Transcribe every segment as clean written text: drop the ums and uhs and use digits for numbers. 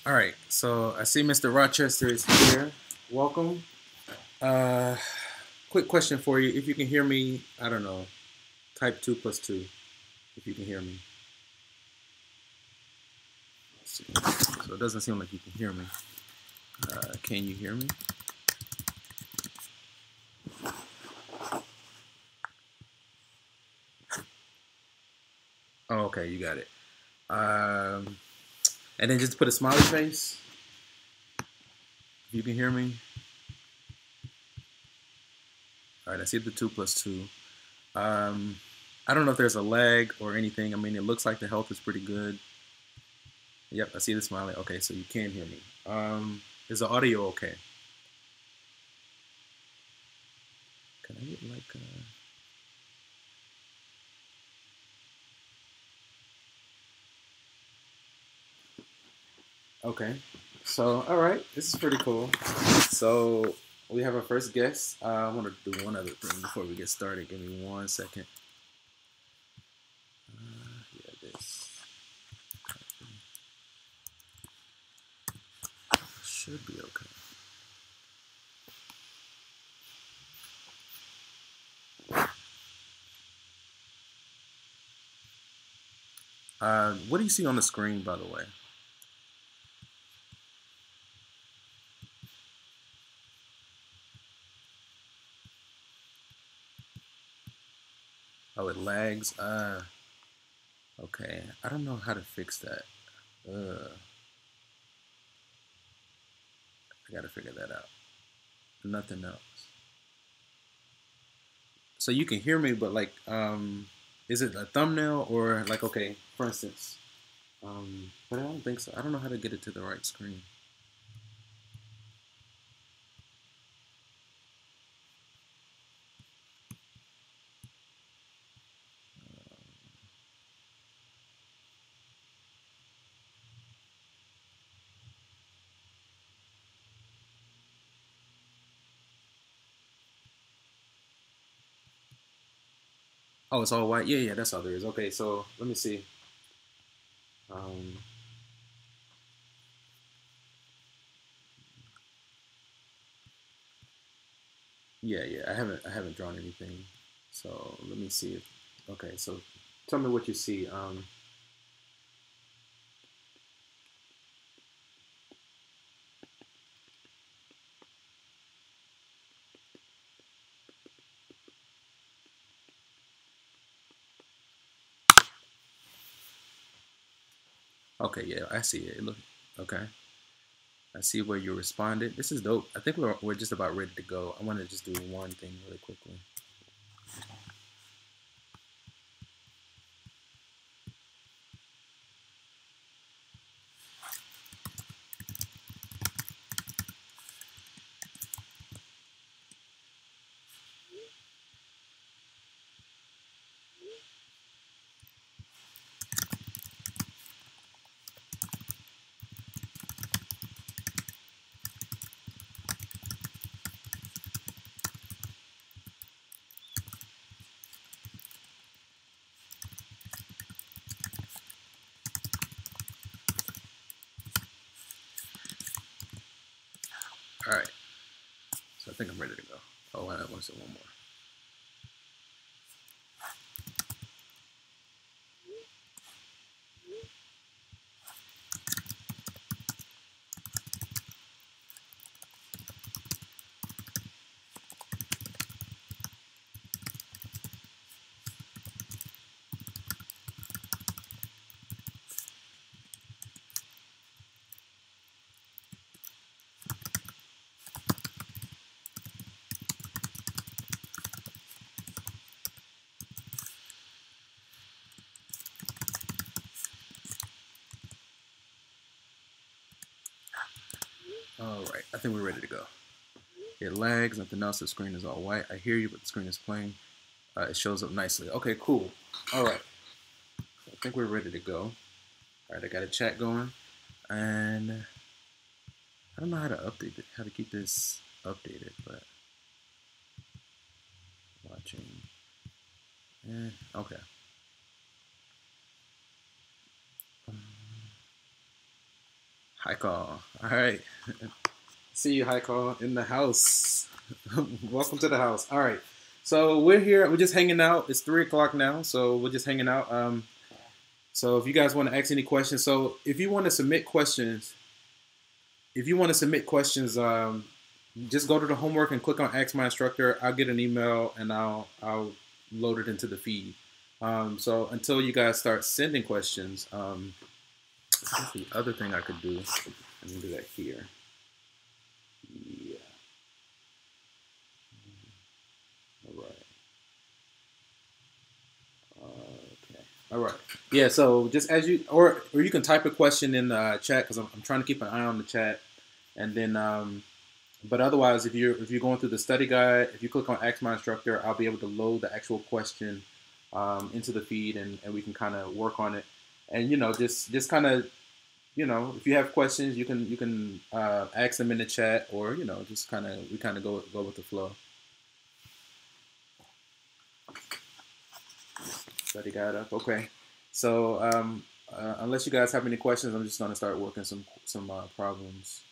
All right, so I see Mr. Rochester is here. Welcome. Uh, quick question for you. If you can hear me, I don't know, type 2 plus 2, if you can hear me. Let's see. So it doesn't seem like you can hear me. Can you hear me? Oh, okay, you got it. And then just put a smiley face. If you can hear me. All right, I see the 2 plus 2. I don't know if there's a lag or anything. I mean, it looks like the health is pretty good. Yep, I see the smiley. Okay, so you can hear me. Is the audio okay? Can I get like Okay, so all right, this is pretty cool. So we have our first guest. I want to do one other thing before we get started. Give me 1 second. Yeah, this should be okay. What do you see on the screen, by the way? Oh, it lags. Okay. I don't know how to fix that. I gotta figure that out. Nothing else. So you can hear me, but like, is it a thumbnail or like, okay, for instance, but I don't think so. I don't know how to get it to the right screen. Oh, it's all white. Yeah, yeah, that's all there is. Okay, so let me see. Um, yeah, yeah. I haven't drawn anything. So let me see if. Okay, so tell me what you see. Okay, yeah, I see it. Look, okay. I see where you responded. This is dope. I think we're just about ready to go. I want to just do one thing really quickly. All right. So I think I'm ready to go. Oh, I want to say one more. All right. I think we're ready to go. It lags. Nothing else. The screen is all white. I hear you, but the screen is playing. It shows up nicely. Okay, cool. All right. So I think we're ready to go. All right, I got a chat going, and I don't know how to update it, how to keep this updated, but watching. Okay. Hi, call. All right. See you, Hi, call, in the house. Welcome to the house. All right. So we're here. We're just hanging out. It's 3 o'clock now, so we're just hanging out. So if you guys want to ask any questions, so if you want to submit questions, just go to the homework and click on Ask My Instructor. I'll get an email and I'll load it into the feed. So until you guys start sending questions, that's the other thing I could do. I can do that here. Yeah. All right. Okay. All right. Yeah. So just as you, or you can type a question in the chat because I'm trying to keep an eye on the chat, and then but otherwise, if you're going through the study guide, if you click on Ask My Instructor, I'll be able to load the actual question into the feed, and we can kind of work on it. And just kind of if you have questions, you can ask them in the chat, or just we kind of go with the flow. Study guide up. Okay. So unless you guys have any questions, I'm just gonna start working some problems.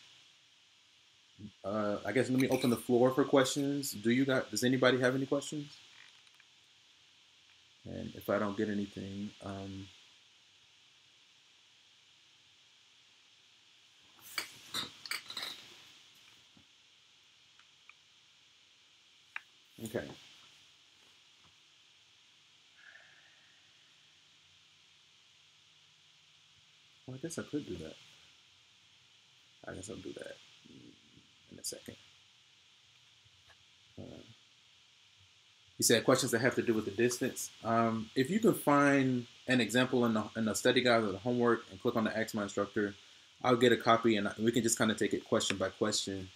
I guess let me open the floor for questions. Does anybody have any questions? And if I don't get anything, okay. Well, I guess I could do that. I guess I'll do that in a second. You said questions that have to do with the distance. If you can find an example in the study guide or the homework and click on the Ask My Instructor, I'll get a copy and we can just kind of take it question by question.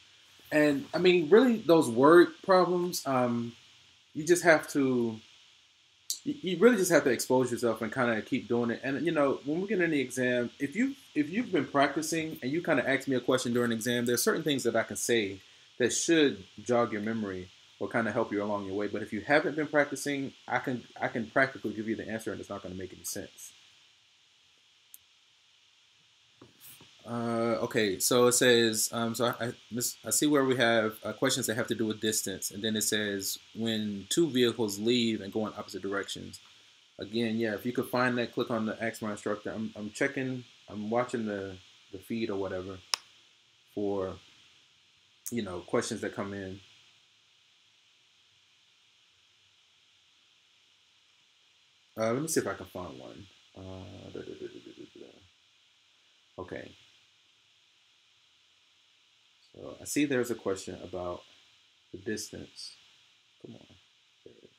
And I mean, really, those word problems, you just have to, you really just have to expose yourself and kind of keep doing it. And when we get in the exam, if you've been practicing and you kind of ask me a question during the exam, there's certain things that I can say that should jog your memory or kind of help you along your way. But if you haven't been practicing, I can practically give you the answer and it's not going to make any sense. Okay, so it says, so I see where we have questions that have to do with distance, and then it says when two vehicles leave and go in opposite directions. Again, yeah, if you could find that, click on the Ask My Instructor. I'm checking, I'm watching the feed or whatever for questions that come in. Let me see if I can find one. Okay, so I see there's a question about the distance. Come on, there it is.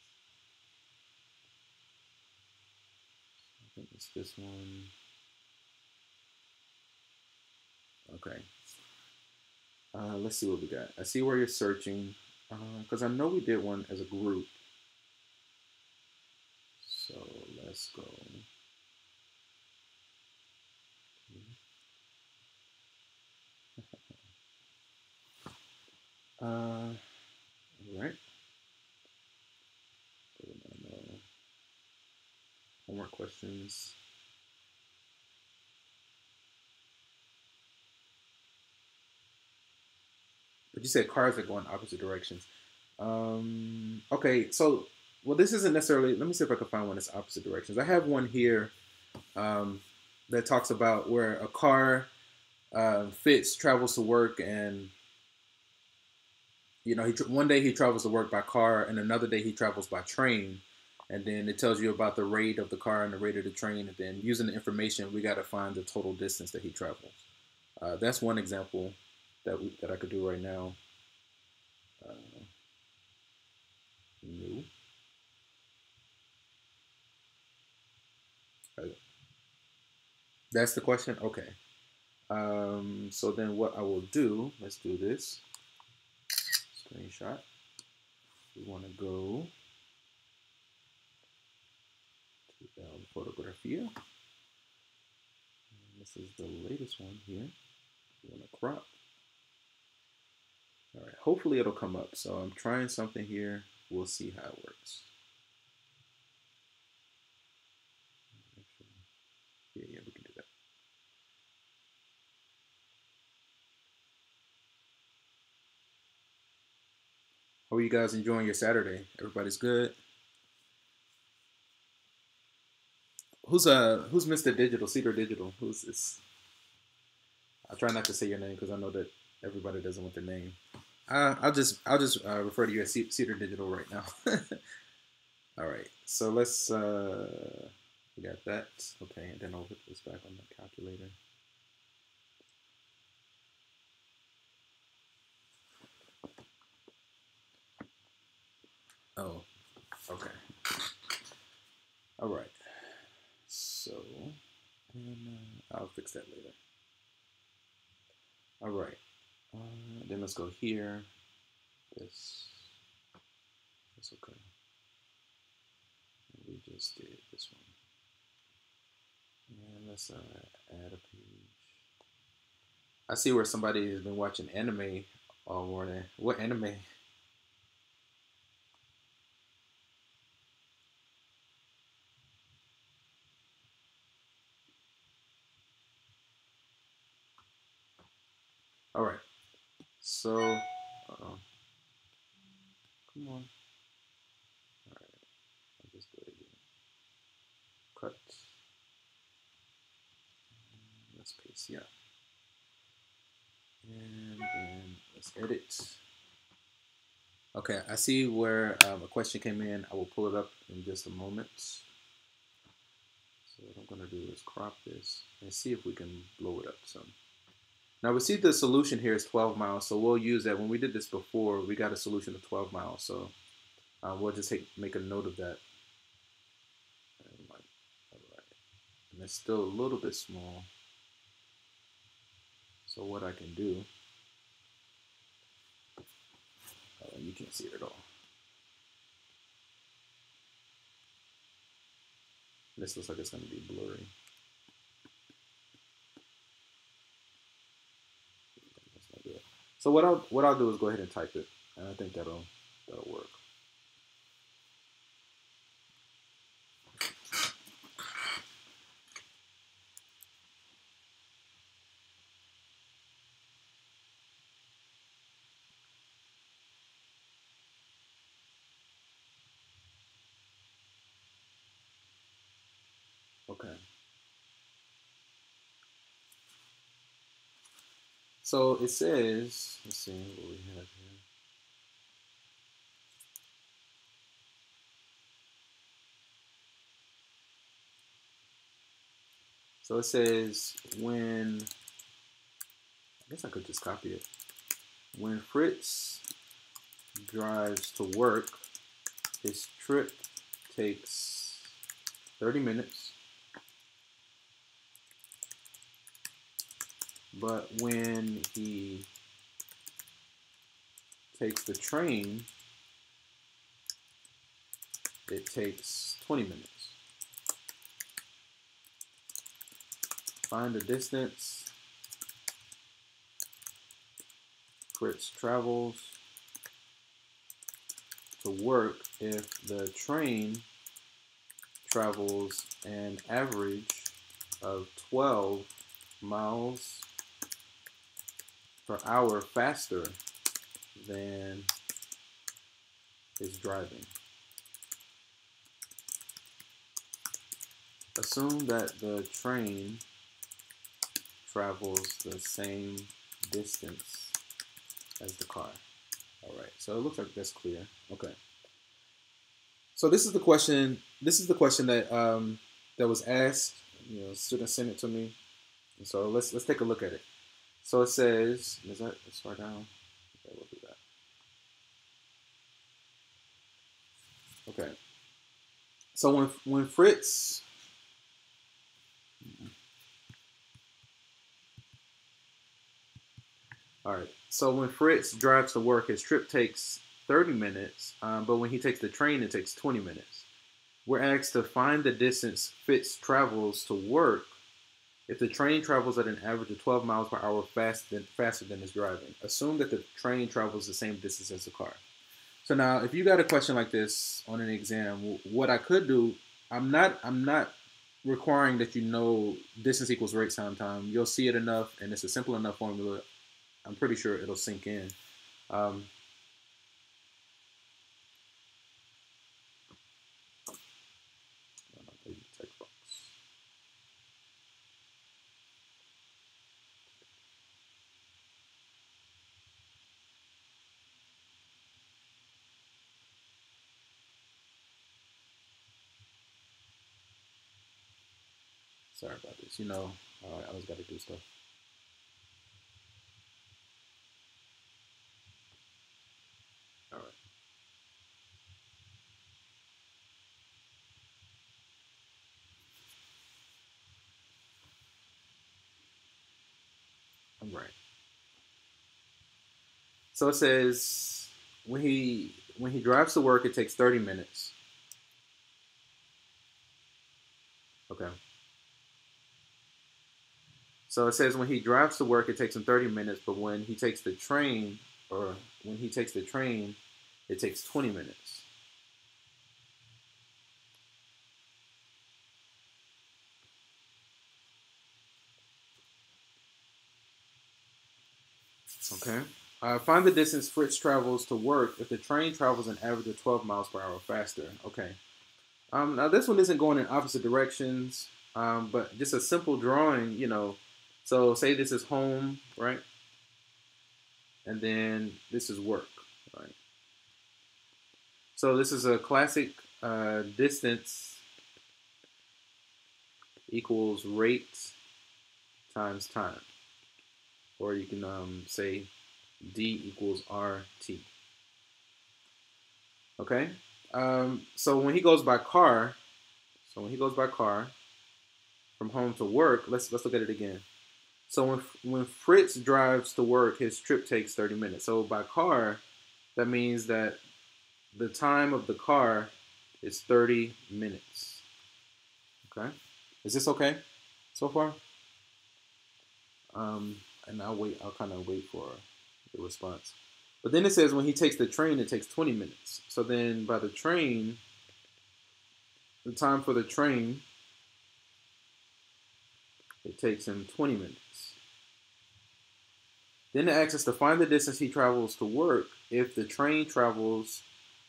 I think it's this one. Okay. Let's see what we got. I see where you're searching, because I know we did one as a group. So let's go. All right. Homework questions. But you said cars are going opposite directions. Okay, so this isn't necessarily. Let me see if I can find one that's opposite directions. I have one here that talks about where a car Fitz travels to work, and one day he travels to work by car, and another day he travels by train. And then it tells you about the rate of the car and the rate of the train. And then using the information, we got to find the total distance that he travels. That's one example that I could do right now. No. That's the question? Okay. So then what I will do, let's do this. Screenshot. We want to go to Photografia. This is the latest one here. We want to crop. All right, hopefully it'll come up. So I'm trying something here. We'll see how it works. Yeah, we can do that. How are you guys enjoying your Saturday? Everybody's good? Who's Mr. Digital, Cedar Digital? Who's this? I'll try not to say your name because I know that everybody doesn't want the name. I'll just refer to you as Cedar Digital right now. All right. So let's we got that. Okay, and then I'll put this back on the calculator. Oh, okay. All right. So, and I'll fix that later. All right. Then let's go here. This. That's okay. We just did this one. And let's add a page. I see where somebody has been watching anime all morning. What anime? All right. So, come on. All right. I'll just do it again. Cut. Let's paste. Yeah. And then let's edit. Okay, I see where a question came in. I will pull it up in just a moment. So what I'm going to do is crop this and see if we can blow it up some. Now we see the solution here is 12 miles, so we'll use that. When we did this before, we got a solution of 12 miles, so we'll just make a note of that. All right. And it's still a little bit small. So what I can do, you can't see it at all. This looks like it's going to be blurry. That's not good. So what I'll do is go ahead and type it, and I think that'll work. Okay. So it says, let's see what we have here. So it says when, I guess I could just copy it. When Fritz drives to work, his trip takes 30 minutes. But when he takes the train, it takes 20 minutes. Find the distance Fritz travels to work if the train travels an average of 12 miles per hour faster than his driving. Assume that the train travels the same distance as the car. All right, so it looks like that's clear. Okay. So this is the question. This is the question that that was asked. You know, students sent it to me. And so let's take a look at it. So it says, is that let's start down? Okay, we'll do that. Okay. So when Fritz all right. So when Fritz drives to work, his trip takes 30 minutes, but when he takes the train, it takes 20 minutes. We're asked to find the distance Fritz travels to work if the train travels at an average of 12 miles per hour faster than his driving. Assume that the train travels the same distance as the car. So now, if you got a question like this on an exam, what I could do, I'm not requiring that you know distance equals rate time. You'll see it enough, and it's a simple enough formula. I'm pretty sure it'll sink in. Sorry about this. You know, I always got to do stuff. All right. All right. So it says when he drives to work, it takes 30 minutes. Okay. So it says when he drives to work, it takes him 30 minutes, but when he takes the train, or when he takes the train, it takes 20 minutes. Okay. Find the distance Fritz travels to work if the train travels an average of 12 miles per hour faster. Okay. Now this one isn't going in opposite directions, but just a simple drawing, you know. So say this is home, right? And then this is work, right? So this is a classic distance equals rate times time. Or you can say D equals RT. Okay? So when he goes by car, from home to work, let's look at it again. So when Fritz drives to work, his trip takes 30 minutes. So by car, that means that the time of the car is 30 minutes. Okay? Is this okay so far? And I'll kind of wait for the response. But then it says when he takes the train, it takes 20 minutes. So then by the train, the time for the train, it takes him 20 minutes. Then it asks us to find the distance he travels to work if the train travels.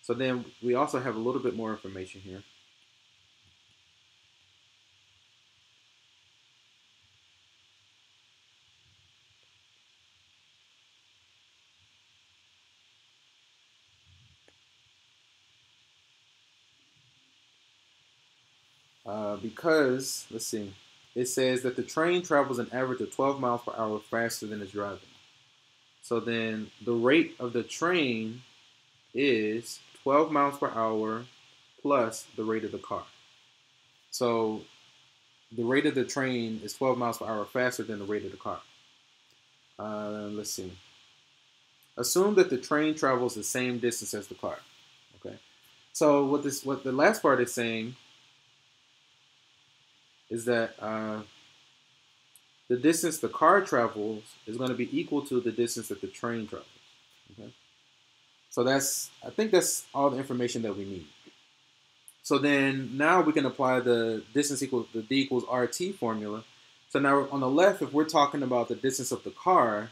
So then we also have a little bit more information here. Because, let's see, it says that the train travels an average of 12 miles per hour faster than it's driving. So then the rate of the train is 12 miles per hour plus the rate of the car. So the rate of the train is 12 miles per hour faster than the rate of the car. Let's see. Assume that the train travels the same distance as the car. Okay. So what the last part is saying is that the distance the car travels is going to be equal to the distance that the train travels. Okay. So I think that's all the information that we need. So then now we can apply the distance equals the D equals RT formula. So now on the left, if we're talking about the distance of the car,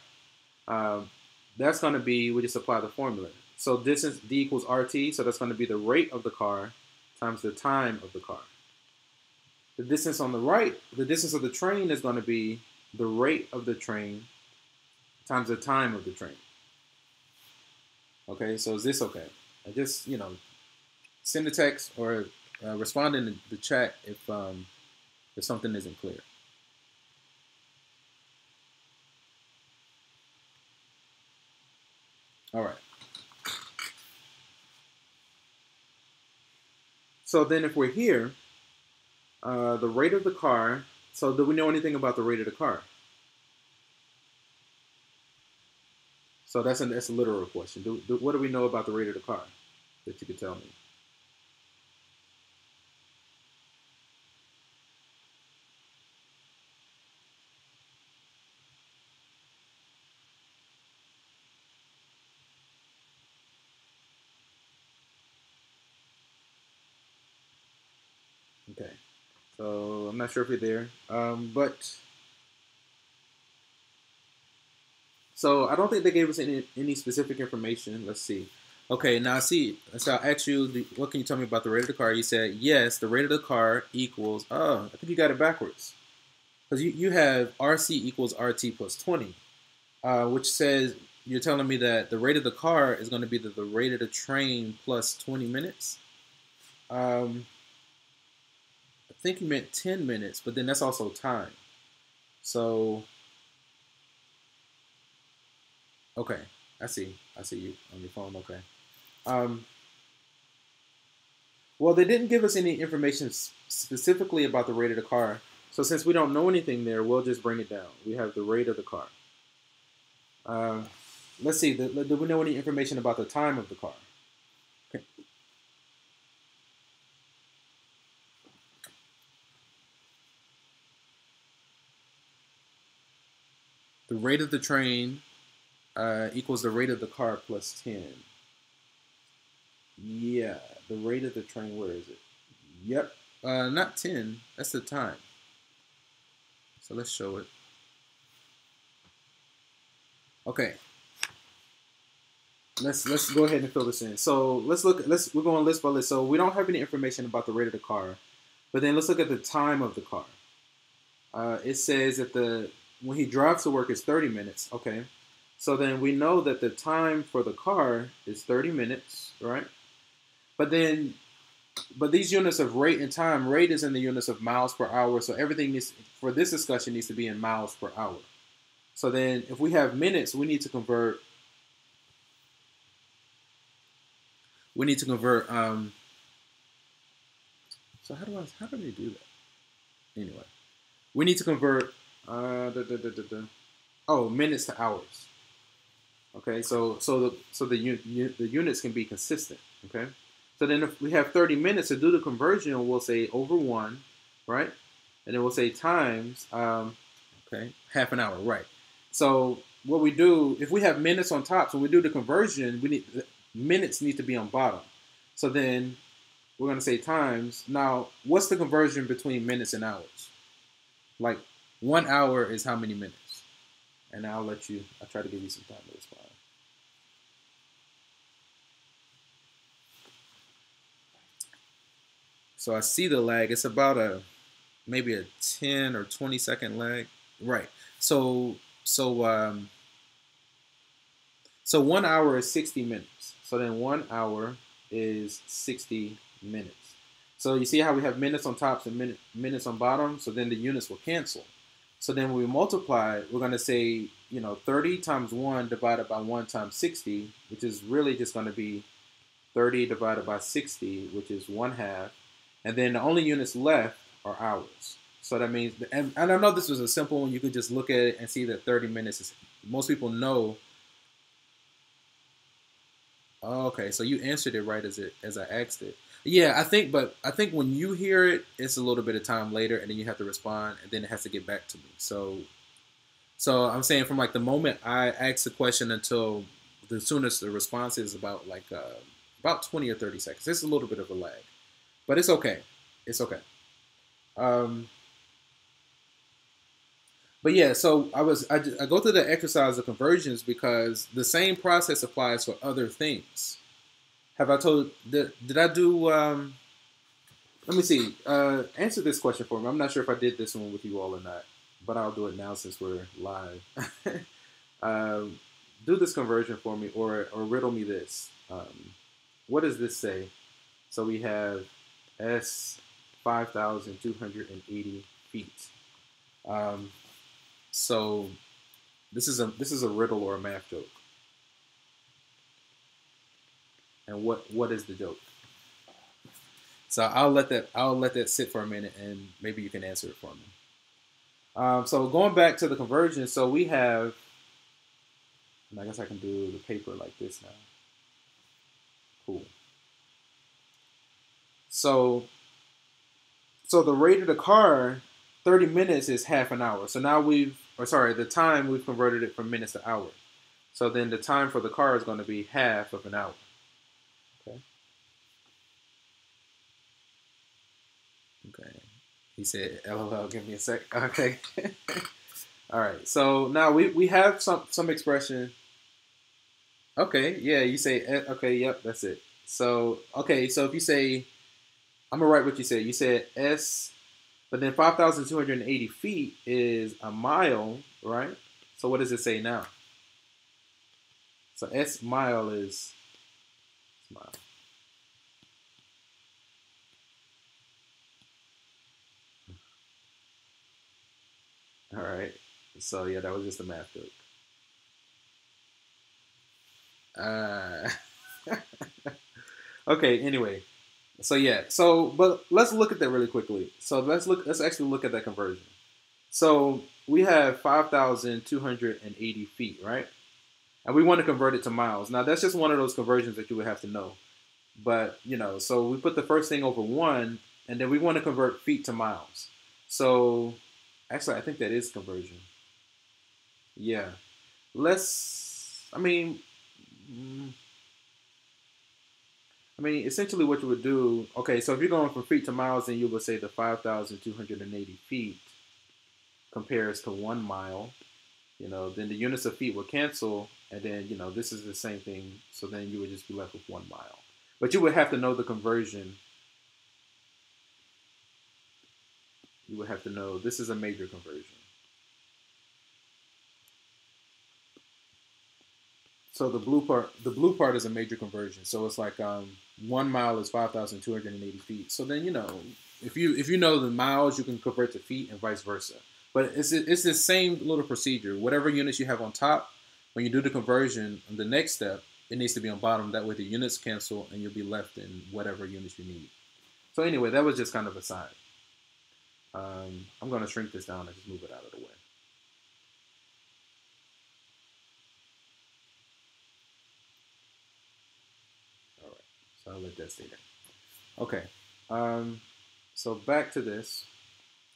that's going to be, we just apply the formula. So distance D equals RT, so that's going to be the rate of the car times the time of the car. The distance on the right, the distance of the train is going to be the rate of the train times the time of the train. Okay, so is this okay? I just, send a text or respond in the chat if something isn't clear. All right. So then if we're here, the rate of the car, so do we know anything about the rate of the car? So that's a literal question. What do we know about the rate of the car that you could tell me? Okay. So I'm not sure if you're there, but so I don't think they gave us any specific information. Let's see. Okay, now I see. So I asked you, what can you tell me about the rate of the car? You said yes, the rate of the car equals. Oh, I think you got it backwards, because you have RC equals RT plus 20, which says you're telling me that the rate of the car is going to be the rate of the train plus 20 minutes. think you meant 10 minutes, but then that's also time. So, okay, I see you on your phone. Okay. Um, well, they didn't give us any information specifically about the rate of the car. So since we don't know anything there, we'll just bring it down. We have the rate of the car. Uh, let's see. Do we know any information about the time of the car? Okay. The rate of the train equals the rate of the car plus 10. Yeah, the rate of the train, where is it? Yep, not 10, that's the time. So let's show it. Okay, let's go ahead and fill this in. So we're going list by list. So we don't have any information about the rate of the car, but then let's look at the time of the car. It says that when he drives to work is 30 minutes. Okay, so then we know that the time for the car is 30 minutes, right? But these units of rate and time, rate is in the units of miles per hour. So everything for this discussion needs to be in miles per hour. So then if we have minutes, we need to convert. So how do they do that? Anyway, we need to convert minutes to hours. Okay, so the units can be consistent. Okay, so then if we have 30 minutes to do the conversion, we'll say over 1, right? And then we'll say times, half an hour, right? So what we do, if we have minutes on top, so when we do the conversion, minutes need to be on bottom. So then we're going to say times. Now, what's the conversion between minutes and hours? Like 1 hour is how many minutes? And I'll try to give you some time to respond. So I see the lag. It's about maybe a 10 or 20-second lag. Right. So 1 hour is 60 minutes. So then 1 hour is 60 minutes. So you see how we have minutes on top and minutes on bottom? So then the units will cancel. So then when we multiply, we're going to say, 30 times 1 divided by 1 times 60, which is really just going to be 30 divided by 60, which is 1/2. And then the only units left are hours. So that means, and I know this was a simple one. You could just look at it and see that 30 minutes is, most people know. Oh, okay, so you answered it right as I asked it. Yeah, I think when you hear it, it's a little bit of time later, and then you have to respond, and then it has to get back to me. So I'm saying from like the moment I ask the question until the soonest the response is about 20 or 30 seconds. It's a little bit of a lag, but it's okay. It's okay. But yeah, so I go through the exercise of conversions because the same process applies for other things. Have I told? Did I do? Let me see. Answer this question for me. I'm not sure if I did this one with you all or not, but I'll do it now since we're live. Do this conversion for me, or riddle me this. What does this say? So we have S 5,280 feet. So this is a riddle or a math joke. And what is the joke? So I'll let that sit for a minute, and maybe you can answer it for me. So going back to the conversion, so we have, and I guess I can do the paper like this now. Cool. So the rate of the car, 30 minutes is half an hour. So now the time we've converted it from minutes to hours. So then the time for the car is going to be half of an hour. Okay. Okay. He said, LOL, give me a sec. Okay. All right. So now we have some expression. Okay. Yeah. You say, okay. Yep. That's it. So, okay. So if you say, I'm going to write what you said. You said S, but then 5,280 feet is a mile, right? So what does it say now? So S mile is mile. All right. So yeah, that was just a math joke. Okay. Anyway, so yeah. So but let's look at that really quickly. So Let's actually look at that conversion. So we have 5,280 feet, right? And we want to convert it to miles. Now that's just one of those conversions that you would have to know. But so we put the first thing over one, and then we want to convert feet to miles. So actually, I think that is conversion. Yeah. Let's. Mm, essentially, what you would do. Okay, so if you're going from feet to miles, then you would say the 5,280 feet compares to 1 mile. Then the units of feet would cancel, and then this is the same thing. So then you would just be left with 1 mile. But you would have to know the conversion. You would have to know this is a major conversion. So the blue part is a major conversion. So it's like 1 mile is 5,280 feet. So then if you know the miles, you can convert to feet and vice versa. But it's the same little procedure. Whatever units you have on top, when you do the conversion, the next step it needs to be on bottom. That way the units cancel and you'll be left in whatever units you need. So anyway, that was just kind of a side. I'm going to shrink this down and just move it out of the way. All right, so I'll let that stay there. Okay, so back to this.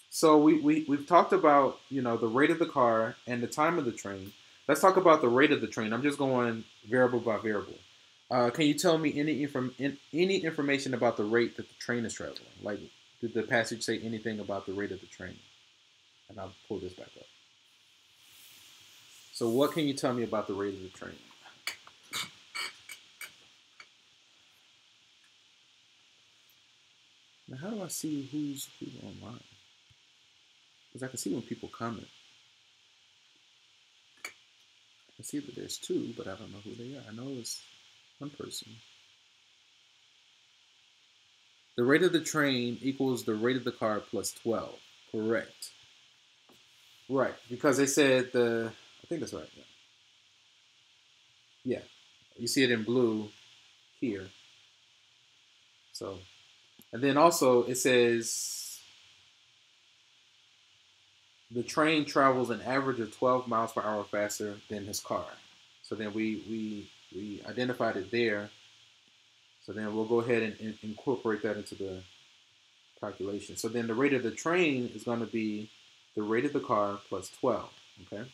So we've talked about the rate of the car and the time of the train. Let's talk about the rate of the train. I'm just going variable by variable. Can you tell me any information about the rate that the train is traveling? Like, did the passage say anything about the rate of the train? And I'll pull this back up. So what can you tell me about the rate of the train? Now, how do I see who's online? Because I can see when people comment. I can see that there's two, but I don't know who they are. I know it's one person. The rate of the train equals the rate of the car plus 12. Correct. Right, because they said I think that's right. Yeah. Yeah. You see it in blue here. So, and then also it says the train travels an average of 12 miles per hour faster than his car. So then we identified it there. So then we'll go ahead and incorporate that into the calculation. So then the rate of the train is going to be the rate of the car plus 12. Okay.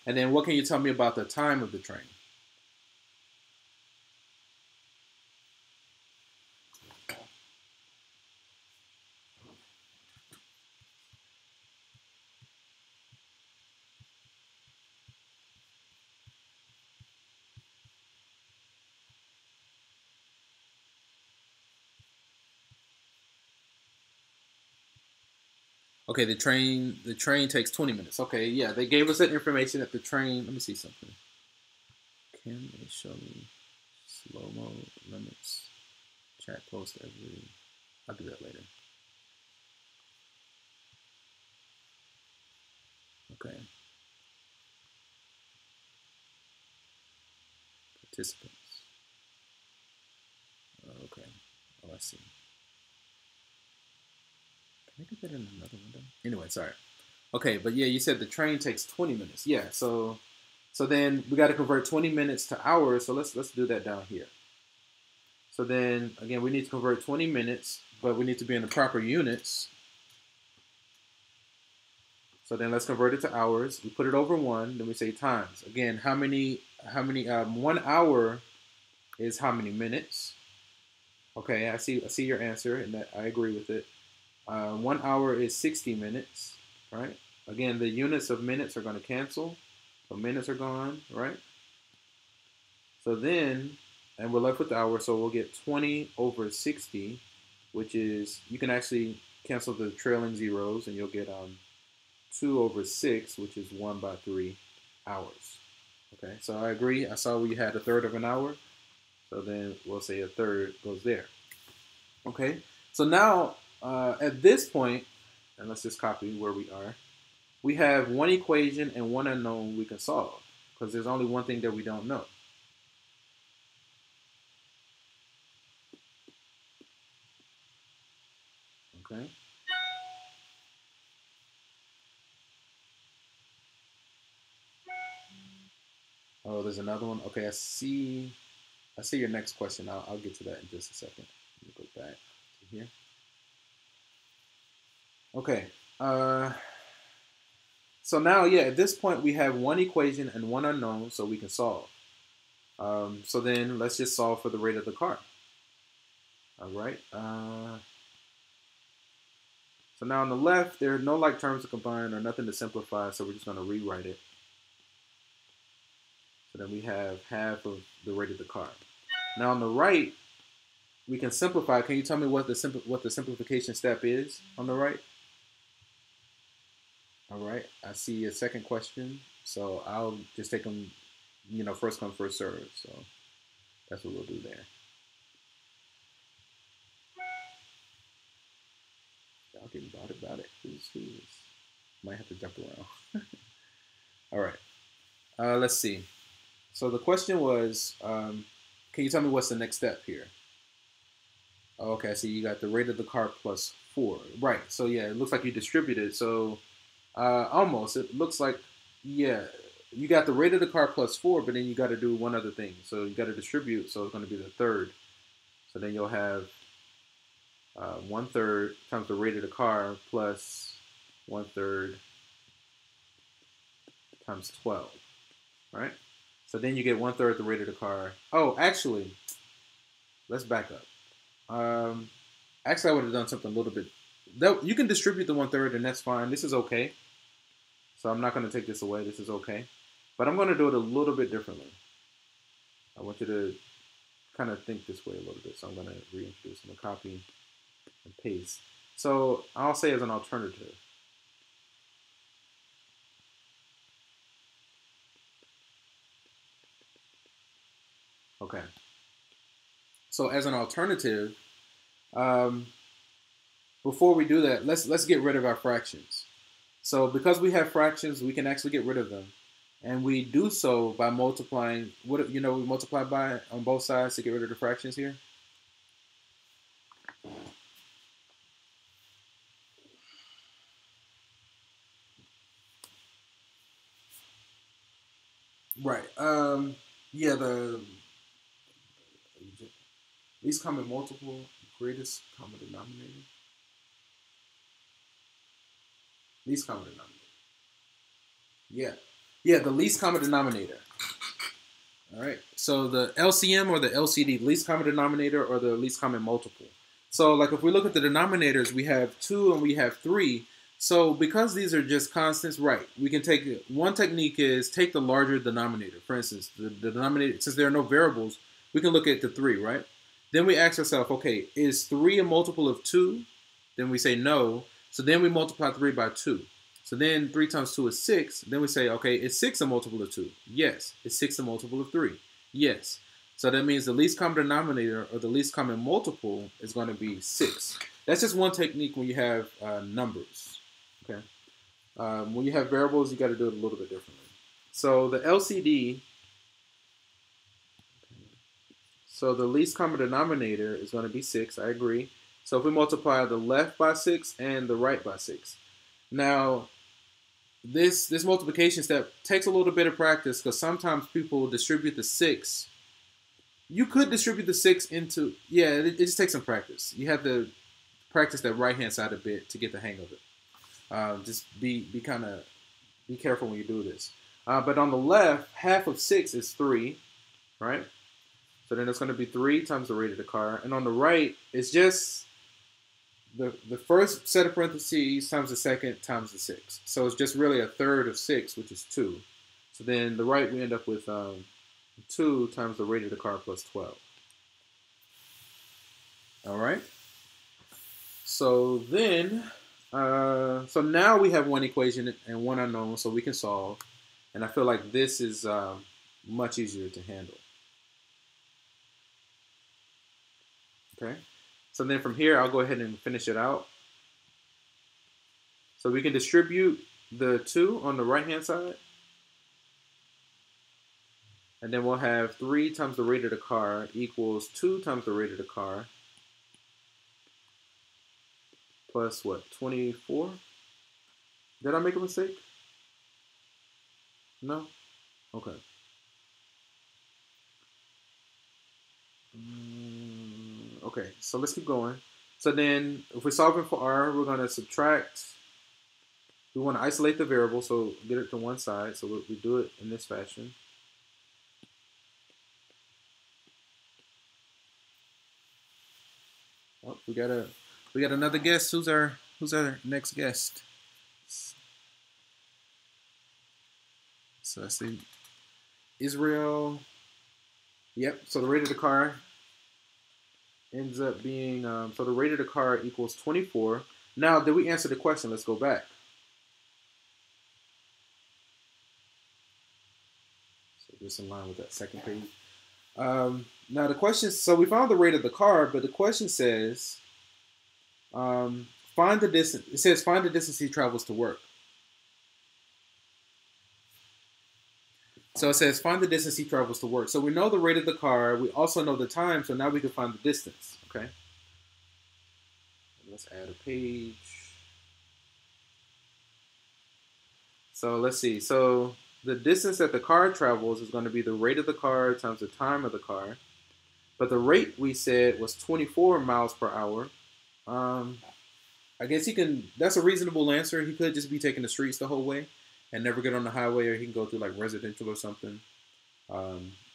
And then what can you tell me about the time of the train? Okay, the train takes 20 minutes. Okay, yeah, they gave us that information that the train. Let me see something. Can they show me slow mo limits? Chat post every. I'll do that later. Okay. Participants. Okay. Oh, I see. Can I get that in another window? Anyway, sorry. Okay, but yeah, you said the train takes 20 minutes. Yeah, so then we got to convert 20 minutes to hours. So let's do that down here. So then again, we need to convert 20 minutes, but we need to be in the proper units. So then let's convert it to hours. We put it over one, then we say times. Again, how many 1 hour is how many minutes? Okay, I see your answer, and that I agree with it. 1 hour is 60 minutes, right? Again, the units of minutes are going to cancel. So minutes are gone, right? So then, and we're left with the hour, so we'll get 20 over 60, which is, you can actually cancel the trailing zeros, and you'll get 2 over 6, which is 1 by 3 hours. Okay, so I agree. I saw we had a third of an hour, so then we'll say a third goes there. Okay, so now at this point, and let's just copy where we are, we have one equation and one unknown we can solve because there's only one thing that we don't know. Okay. Oh, there's another one. Okay, I see your next question. I'll get to that in just a second. Let me go back to here. Okay. So now, yeah, at this point we have one equation and one unknown, so we can solve. So then let's just solve for the rate of the car. All right. So now on the left, there are no like terms to combine or nothing to simplify, so we're just going to rewrite it. So then we have half of the rate of the car. Now on the right, we can simplify. Can you tell me what the simplification step is on the right? All right. I see a second question, so I'll just take them, first come, first serve. So that's what we'll do there. Y'all getting about it. Who's? Might have to jump around. All right. Let's see. So the question was, can you tell me what's the next step here? Oh, okay, so you got the rate of the car plus 4. Right, so yeah, it looks like you distributed. So almost, it looks like, yeah, you got the rate of the car plus 4, but then you got to do one other thing. So you got to distribute, so it's going to be the third. So then you'll have 1/3 times the rate of the car plus 1/3 times 12, right? So then you get 1/3 the rate of the car. Oh, actually, let's back up. Actually, I would have done something a little bit. You can distribute the 1/3, and that's fine. This is okay. So I'm not going to take this away. This is okay. But I'm going to do it a little bit differently. I want you to kind of think this way a little bit. So I'm going to reintroduce. I'm going to copy and paste. So I'll say as an alternative. Okay. So as an alternative, before we do that, let's get rid of our fractions. So because we have fractions, we can actually get rid of them, and we do so by multiplying. What we multiply by on both sides to get rid of the fractions here. Right. Yeah. The least common multiple, greatest common denominator. Least common denominator. Yeah. Yeah, the least common denominator. All right. So the LCM or the LCD, least common denominator or the least common multiple. So like if we look at the denominators, we have 2 and we have 3. So because these are just constants, right, we can take, one technique is take the larger denominator. For instance, the denominator, since there are no variables, we can look at the 3, right? Then we ask ourselves, okay, is 3 a multiple of 2? Then we say no. So then we multiply 3 by 2. So then 3 times 2 is 6. Then we say, okay, is 6 a multiple of 2? Yes. Is 6 a multiple of 3? Yes. So that means the least common denominator or the least common multiple is going to be 6. That's just one technique when you have numbers. Okay. When you have variables, you got to do it a little bit differently. So the LCD, so the least common denominator is going to be 6. I agree. So if we multiply the left by 6 and the right by 6. Now, this multiplication step takes a little bit of practice because sometimes people distribute the 6. You could distribute the 6 into, yeah, it just takes some practice. You have to practice that right-hand side a bit to get the hang of it. Just be careful when you do this. But on the left, half of 6 is 3, right? So then it's going to be 3 times the rate of the car. And on the right, it's just the first set of parentheses times the second times the 6. So it's just really a third of 6, which is 2. So then the right, we end up with 2 times the rate of the car plus 12. All right. So then, so now we have one equation and one unknown, so we can solve. And I feel like this is much easier to handle. Okay. So then from here, I'll go ahead and finish it out. So we can distribute the 2 on the right-hand side. And then we'll have 3 times the rate of the car equals 2 times the rate of the car. Plus what, 24? Did I make a mistake? No? Okay. Okay, so let's keep going. So then if we're solving for r, we're going to subtract. We want to isolate the variable, so get it to one side. So we do it in this fashion. Oh, we got another guest. Who's our next guest? So let's see. Israel. Yep. So the rate of the car ends up being, so the rate of the car equals 24. Now, did we answer the question? Let's go back. So just in line with that second page. Now the question, so we found the rate of the car, but the question says, find the distance. It says find the distance he travels to work. So it says find the distance he travels to work. So we know the rate of the car. We also know the time. So now we can find the distance. Okay. Let's add a page. So let's see. So the distance that the car travels is going to be the rate of the car times the time of the car. But the rate we said was 24 miles per hour. I guess he can, that's a reasonable answer. He could just be taking the streets the whole way and never get on the highway, or he can go through like residential or something.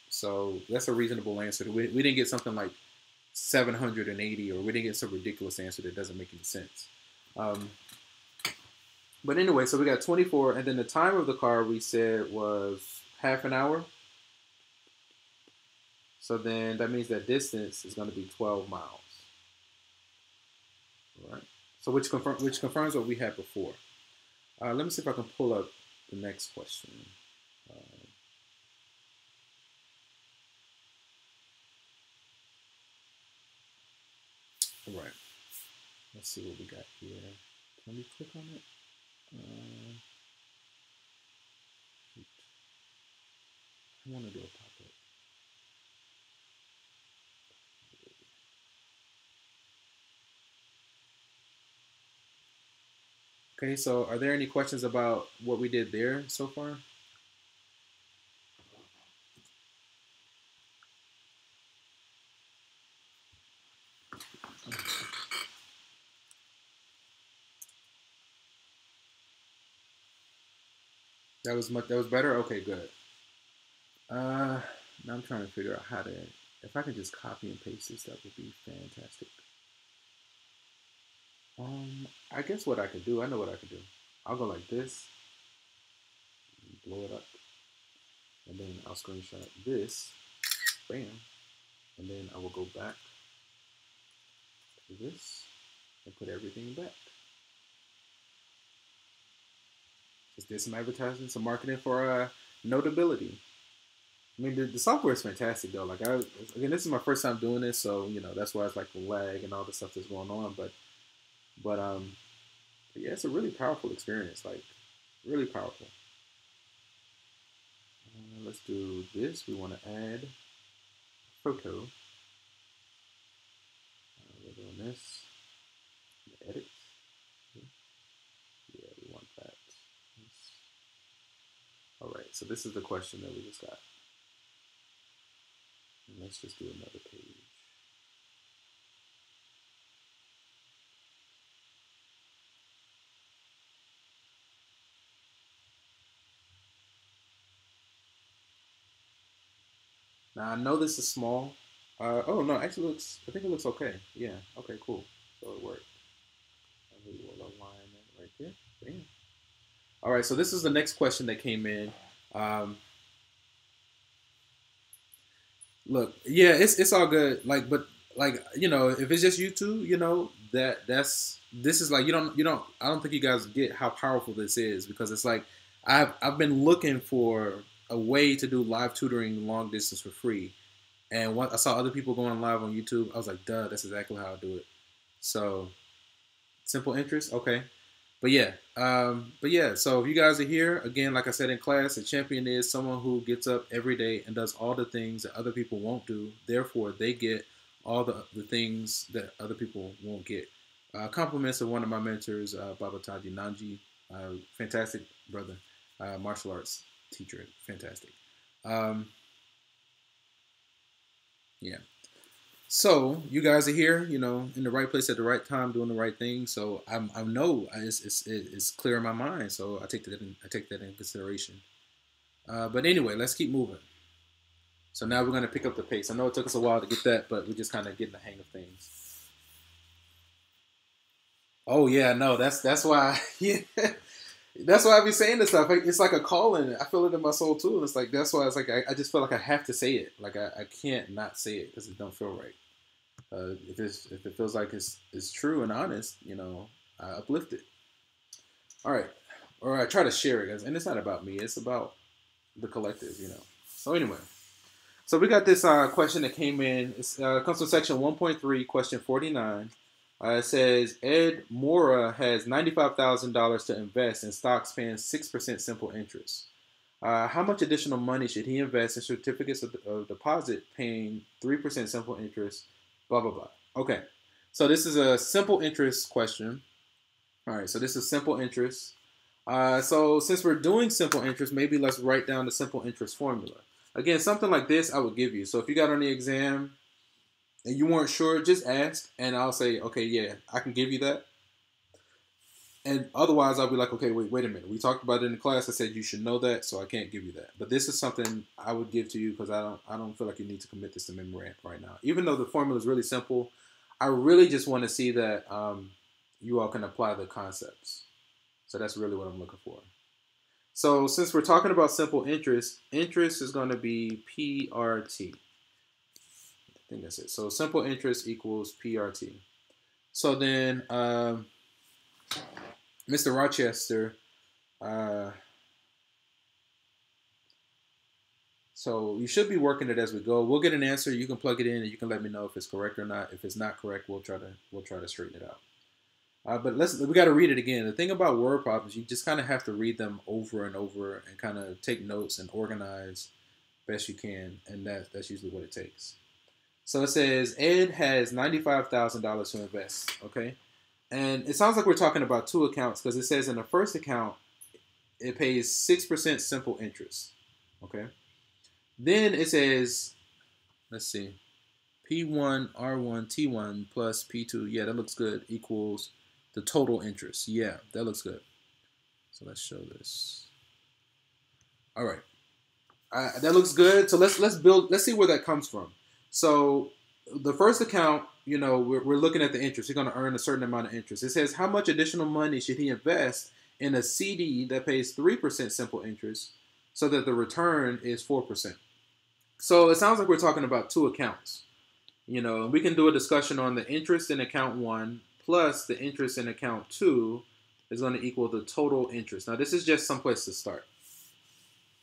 So that's a reasonable answer. We didn't get something like 780, or we didn't get some ridiculous answer that doesn't make any sense. But anyway, so we got 24, and then the time of the car we said was half an hour. So then that means that distance is going to be 12 miles. All right. So which confirms what we had before. Let me see if I can pull up the next question. All right. Let's see what we got here. Can we click on it? I want to do a pop-up. Okay, so are there any questions about what we did there so far? That was better? Okay, good. Now I'm trying to figure out how to, if I could just copy and paste this, that would be fantastic. I guess what I could do, I know what I could do. I'll go like this, blow it up, and then I'll screenshot this, bam, and then I will go back to this and put everything back. Just did some advertising, some marketing for notability. I mean, the software is fantastic though. Like again, this is my first time doing this, so you know that's why it's like the lag and all the stuff that's going on. But yeah, it's a really powerful experience. Like really powerful. Let's do this. We want to add a photo. We're doing this. Edit. Yeah, we want that. All right. So this is the question that we just got. And let's just do another page. Now I know this is small. Oh no, actually looks. I think it looks okay. Yeah. Okay. Cool. So it worked. And we will align it right there. Bam. All right. So this is the next question that came in. Look, yeah, it's all good. Like, but like you know, if it's just you two, you know this is like you don't I don't think you guys get how powerful this is, because it's like I've been looking for a way to do live tutoring long distance for free, and I saw other people going live on YouTube. I was like, duh, that's exactly how I do it. So simple interest, okay. But yeah. So if you guys are here again, like I said in class, a champion is someone who gets up every day and does all the things that other people won't do. Therefore, they get all the things that other people won't get. Compliments of one of my mentors, Babataji Nanji, fantastic brother, martial arts teacher, fantastic. Um, yeah. So you guys are here, you know, in the right place at the right time, doing the right thing. So I know it's clear in my mind. So I take that in consideration. But anyway, let's keep moving. So now we're going to pick up the pace. I know it took us a while to get that, but we're just kind of getting the hang of things. Oh yeah, no, that's why. Yeah, that's why I be saying this stuff. It's like a calling. I feel it in my soul too. And it's like that's why it's like I just feel like I have to say it. Like I can't not say it because it don't feel right. If it feels like it's true and honest, you know, I uplift it. All right, or I try to share it, guys. And it's not about me; it's about the collective, you know. So anyway, so we got this question that came in. It comes from section 1.3, question 49. It says Ed Mora has $95,000 to invest in stocks paying 6% simple interest. How much additional money should he invest in certificates of deposit paying 3% simple interest? Blah, blah, blah. Okay. So this is a simple interest question. All right. So this is simple interest. So since we're doing simple interest, maybe let's write down the simple interest formula. Again, something like this I would give you. So if you got on the exam and you weren't sure, just ask and I'll say, okay, yeah, I can give you that. And otherwise, I'll be like, okay, wait a minute. We talked about it in the class. I said you should know that, so I can't give you that. But this is something I would give to you because I don't feel like you need to commit this to memory right now. Even though the formula is really simple, I really just want to see that you all can apply the concepts. So that's really what I'm looking for. So since we're talking about simple interest, interest is going to be PRT. I think that's it. So simple interest equals PRT. So then Mr. Rochester, so you should be working it as we go. We'll get an answer. You can plug it in, and you can let me know if it's correct or not. If it's not correct, we'll try to straighten it out. But we got to read it again. The thing about word problems, you just kind of have to read them over and over and kind of take notes and organize best you can, and that's usually what it takes. So it says Ed has $95,000 to invest. Okay, and it sounds like we're talking about two accounts because it says in the first account it pays 6% simple interest. Okay, then it says, let's see, P1 R1 T1 plus P2. Yeah, that looks good. Equals the total interest. Yeah, that looks good. So let's show this. All right, that looks good. So let's build. Let's see where that comes from. So the first account, you know, we're looking at the interest. You're going to earn a certain amount of interest. It says how much additional money should he invest in a CD that pays 3% simple interest, so that the return is 4%. So it sounds like we're talking about two accounts. You know, we can do a discussion on the interest in account 1 plus the interest in account 2 is going to equal the total interest. Now, this is just some place to start.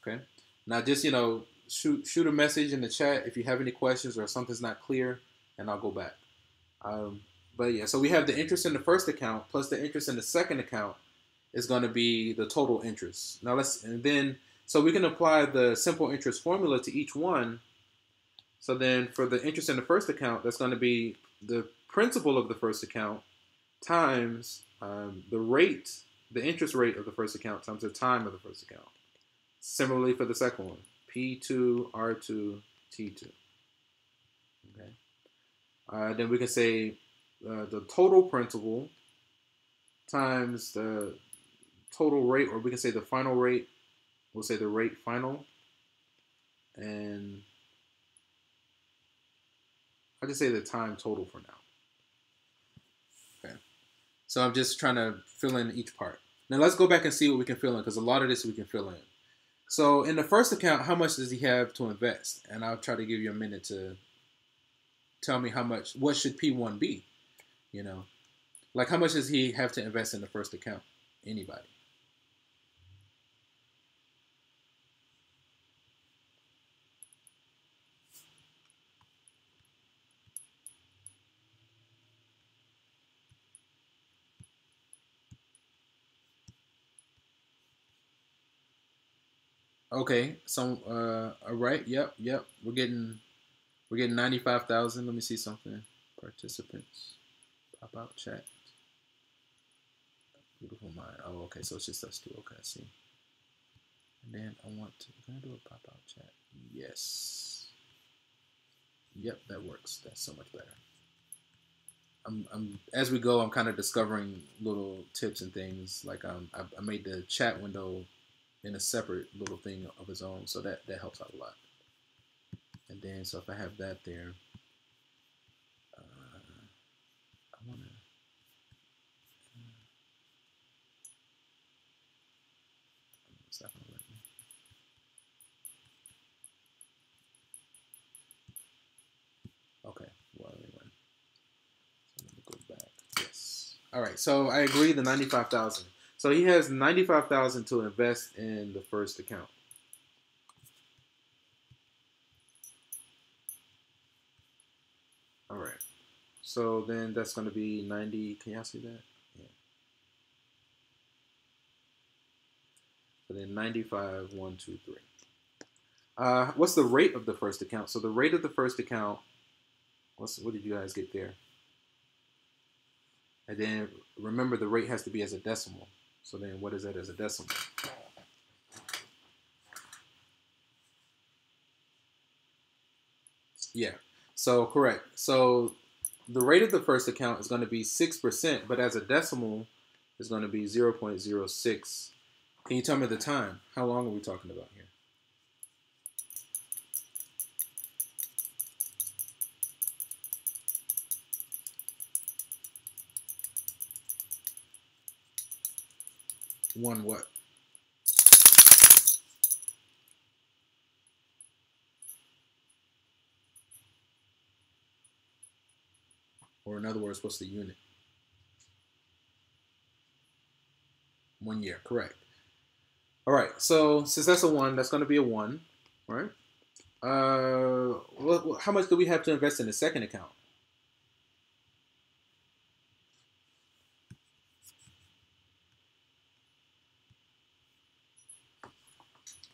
Okay. Now, just, you know, shoot a message in the chat if you have any questions or something's not clear, and I'll go back. But yeah, so we have the interest in the first account plus the interest in the second account is going to be the total interest. Now, so we can apply the simple interest formula to each one. So then for the interest in the first account, that's going to be the principal of the first account times the interest rate of the first account times the time of the first account. Similarly for the second one, P2, R2, T2. Okay. Then we can say the total principal times the total rate, or we can say the final rate. We'll say the rate final. And I'll just say the time total for now. Okay. So I'm just trying to fill in each part. Now let's go back and see what we can fill in, because a lot of this we can fill in. So in the first account, how much does he have to invest? And I'll try to give you a minute to tell me what should P1 be? You know, like how much does he have to invest in the first account? Anybody? Okay, so all right, yep. We're getting 95,000. Let me see something. Participants, pop out chat. Beautiful mind. Oh, okay, so it's just us two. Okay, I see. And then can I do a pop out chat? Yes. Yep, that works. That's so much better. As we go, I'm kind of discovering little tips and things. Like I made the chat window in a separate little thing of its own, so that helps out a lot. And then, so if I have that there, I want to. It's not gonna let me. Okay, well anyway, so let me go back. Yes. All right. So I agree. The 95,000. So he has 95,000 to invest in the first account. All right. So then that's going to be 90. Can y'all see that? Yeah. So then 95, 1, 2, 3. What's the rate of the first account? So the rate of the first account, what did you guys get there? And then remember the rate has to be as a decimal. So then what is that as a decimal? Yeah. So correct. So the rate of the first account is going to be 6%, but as a decimal is going to be 0.06. Can you tell me the time? How long are we talking about here? One what? Or in other words, what's the unit? 1 year, correct. All right, so since that's a 1, that's going to be a 1, right? How much do we have to invest in the second account?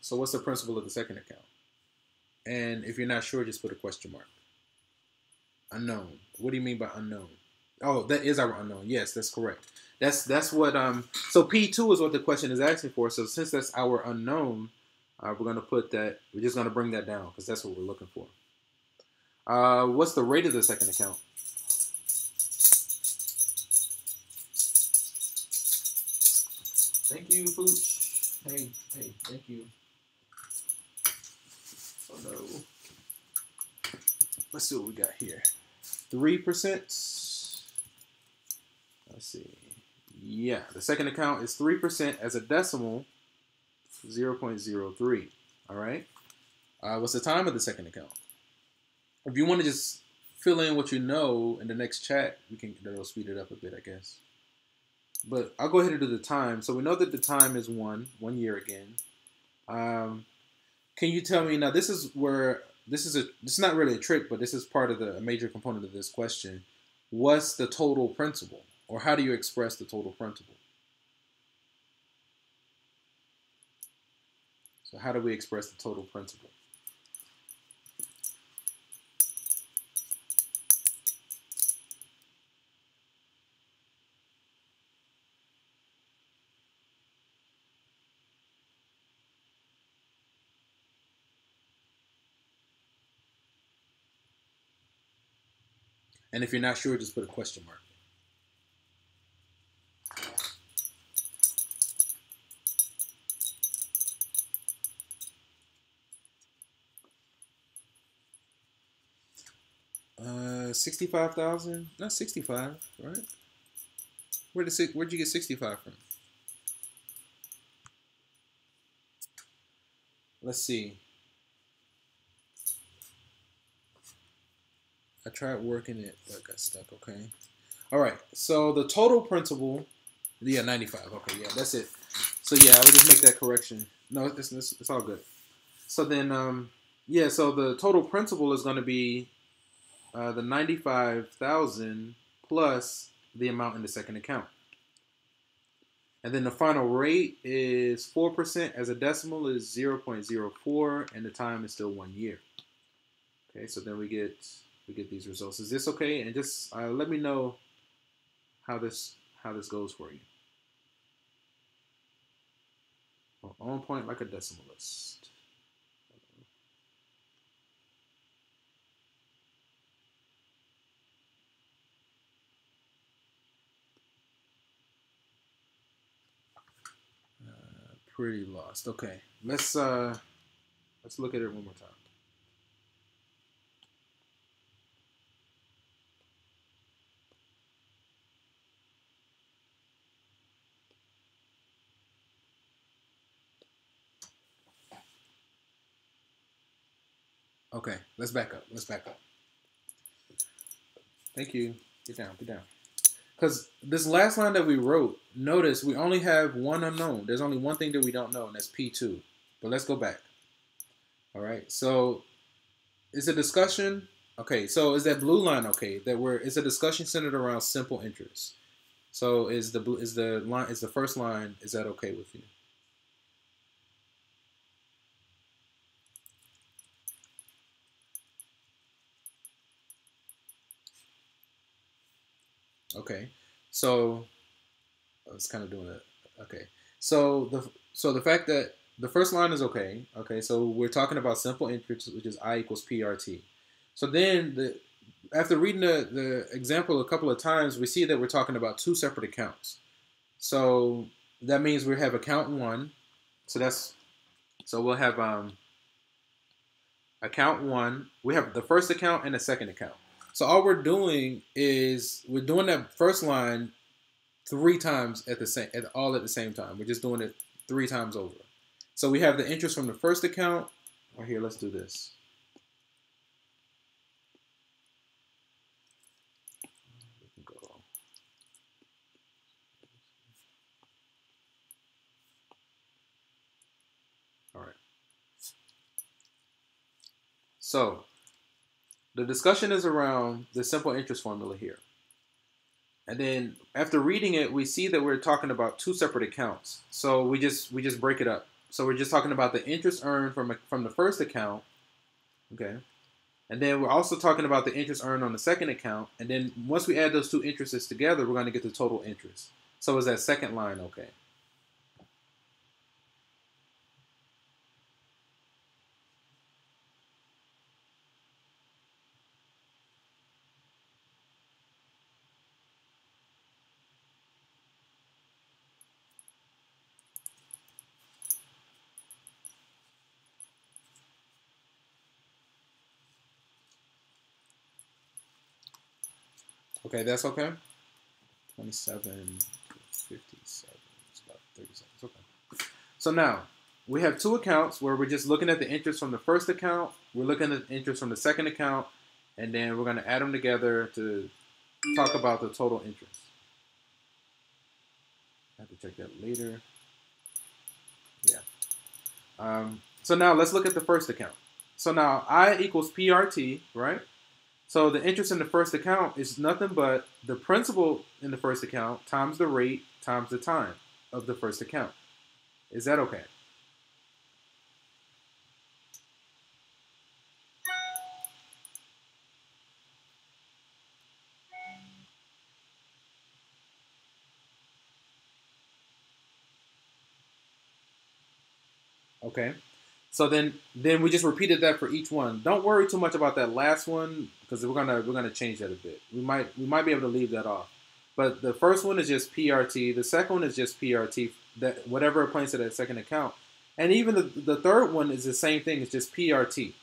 So what's the principal of the second account? And if you're not sure, just put a question mark. Unknown. What do you mean by unknown? Oh, that is our unknown. Yes, that's correct. That's what So P2 is what the question is asking for. So since that's our unknown, we're gonna put that. We're just gonna bring that down because that's what we're looking for. What's the rate of the second account? Thank you, Pooch. Hey, thank you. Oh no. Let's see what we got here. 3%. Let's see. Yeah, the second account is 3% as a decimal, 0.03. All right. What's the time of the second account? If you want to just fill in what you know in the next chat, that'll speed it up a bit, I guess. But I'll go ahead and do the time. So we know that the time is 1 year again. Can you tell me now? This is not really a trick, but this is part of a major component of this question. What's the total principal, or how do you express the total principal? So how do we express the total principal? And if you're not sure, just put a question mark. $65,000? Not 65, right? Where'd you get 65 from? Let's see. I tried working it, but got stuck. Okay. All right. So the total principal, yeah, 95. Okay, yeah, that's it. So yeah, I would just make that correction. No, it's all good. So then, yeah, so the total principal is going to be the 95,000 plus the amount in the second account. And then the final rate is 4%. As a decimal is 0.04, and the time is still 1 year. Okay, so then we get these results. Is this okay? And just let me know how this goes for you. On point like a decimalist. Pretty lost. Okay, let's look at it one more time. Okay, let's back up. Thank you. Get down. Because this last line that we wrote, notice we only have one unknown. There's only one thing that we don't know, and that's P2. But let's go back. All right, so is the discussion, okay, so is that blue line okay? Is a discussion centered around simple interest. So is the first line, is that okay with you? Okay, so it's kind of doing it. Okay, so the fact that the first line is okay. Okay, so we're talking about simple interest, which is I equals PRT. So then after reading the example a couple of times, we see that we're talking about two separate accounts. So that means we have account one. So we'll have account one. We have the first account and the second account. So all we're doing is we're doing that first line 3 times all at the same time. We're just doing it 3 times over. So we have the interest from the first account. Right here, let's do this. All right. So the discussion is around the simple interest formula here. And then after reading it, we see that we're talking about 2 separate accounts. So we just break it up. So we're just talking about the interest earned from the first account, okay? And then we're also talking about the interest earned on the second account. And then once we add those 2 interests together, we're going to get the total interest. So is that second line okay? Okay, that's okay? 27, 57, it's about 30 seconds. Okay. So now, we have 2 accounts where we're just looking at the interest from the first account, we're looking at the interest from the second account, and then we're going to add them together to talk about the total interest. I have to check that later. Yeah. So now let's look at the first account. So now I equals PRT, right? So the interest in the first account is nothing but the principal in the first account times the rate times the time of the first account. Is that okay? Okay. So then we just repeated that for each one. Don't worry too much about that last one because we're gonna change that a bit. We might be able to leave that off. But the first one is just PRT. The second one is just PRT. That whatever applies to that second account, and even the third one is the same thing. It's just PRT.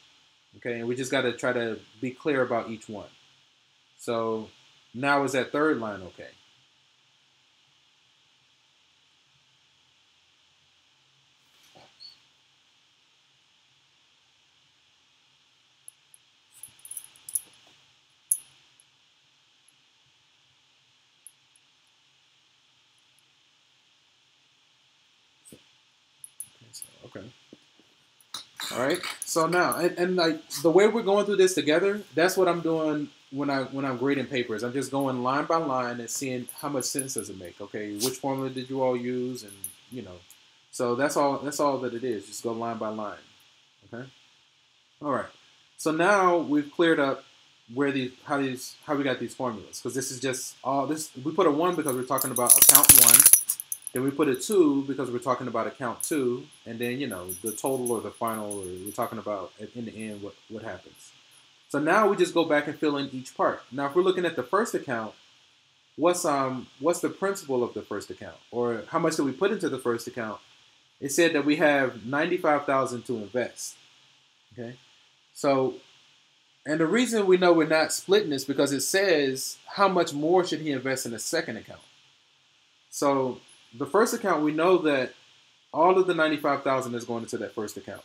Okay, and we just got to try to be clear about each one. So now is that third line okay? Okay. All right. So now, and like the way we're going through this together, that's what I'm doing when I'm grading papers, I'm just going line by line and seeing how much sense does it make. Okay, which formula did you all use, and you know, so that's all. That's all that it is. Just go line by line. Okay. All right. So now we've cleared up where how we got these formulas, because this is just all this. We put a 1 because we're talking about account 1. Then we put a 2 because we're talking about account 2, and then the total or the final, or we're talking about in the end what happens. So now we just go back and fill in each part. Now, if we're looking at the first account, what's the principal of the first account, or how much did we put into the first account? It said that we have 95,000 to invest. Okay, so and the reason we know we're not splitting is because it says how much more should he invest in the second account. So the first account, we know that all of the 95,000 is going into that first account.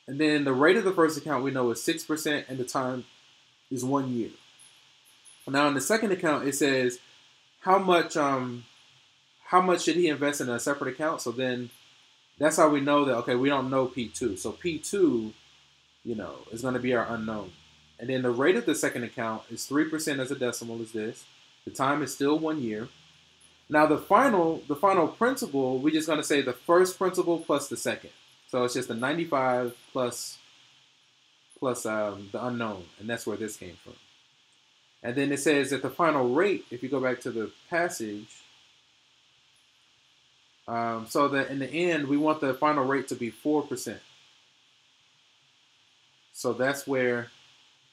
And then the rate of the first account we know is 6%, and the time is 1 year. Now in the second account, it says how much should he invest in a separate account. So then that's how we know that, okay, we don't know P2. So P2, is going to be our unknown. And then the rate of the second account is 3% as a decimal is this. The time is still 1 year. Now the final principal, we're just going to say the first principal plus the second. So it's just the 95 plus the unknown, and that's where this came from. And then it says that the final rate, if you go back to the passage, so that in the end, we want the final rate to be 4%. So that's where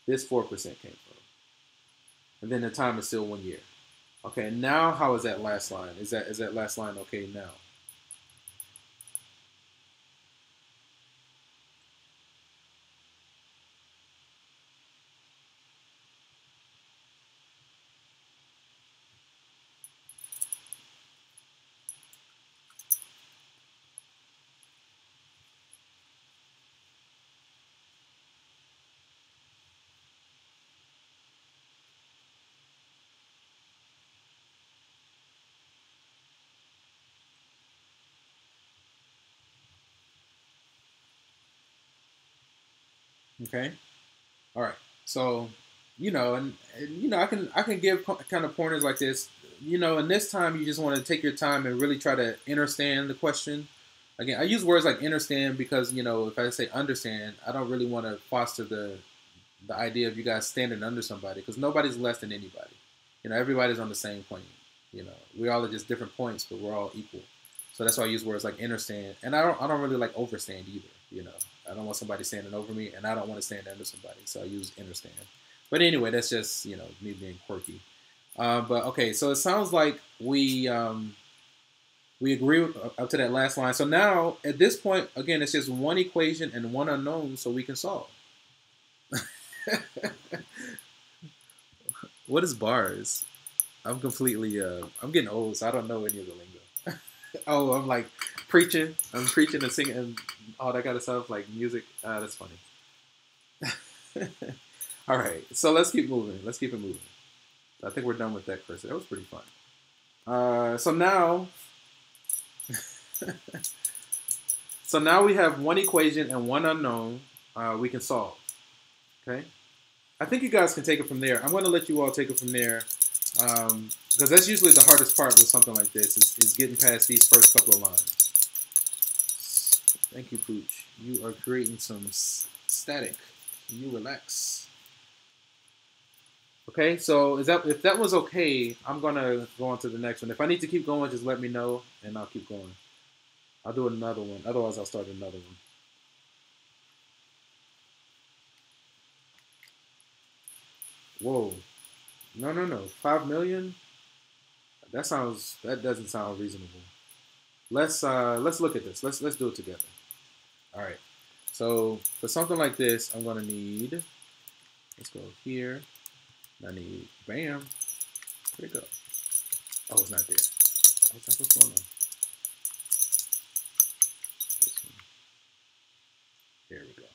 this 4% came from. And then the time is still 1 year. Okay, now how is that last line? Is that last line okay now? Okay. All right. So, I can give kind of pointers like this. And this time you just want to take your time and really try to understand the question. Again, I use words like understand because, if I say understand, I don't really want to foster the idea of you guys standing under somebody, because nobody's less than anybody. Everybody's on the same plane. We all are just different points, but we're all equal. So that's why I use words like understand, and I don't really like overstand either. I don't want somebody standing over me, and I don't want to stand under somebody, so I use understand. But anyway, that's just me being quirky. But okay, so it sounds like we agree up to that last line. So now at this point, again, it's just one equation and one unknown, so we can solve. What is bars? I'm completely I'm getting old, so I don't know any of the lingo. Oh, I'm like preaching. I'm preaching and singing and all that kind of stuff, like music. That's funny. All right, so let's keep moving. Let's keep it moving. I think we're done with that cursor. That was pretty fun. So now, we have one equation and one unknown we can solve. Okay. I think you guys can take it from there. I'm going to let you all take it from there, because that's usually the hardest part with something like this is getting past these first couple of lines. Thank you, Pooch. You are creating some static. You relax. Okay, so if that was okay, I'm going to go on to the next one. If I need to keep going, just let me know, and I'll keep going. I'll do another one. Otherwise, I'll start another one. Whoa. No. 5 million? That doesn't sound reasonable. Let's look at this. Let's do it together. All right. So for something like this, I'm gonna need. Let's go here. I need. Bam. Where'd it go? Oh, it's not there. I was like, what's going on? This one. There we go.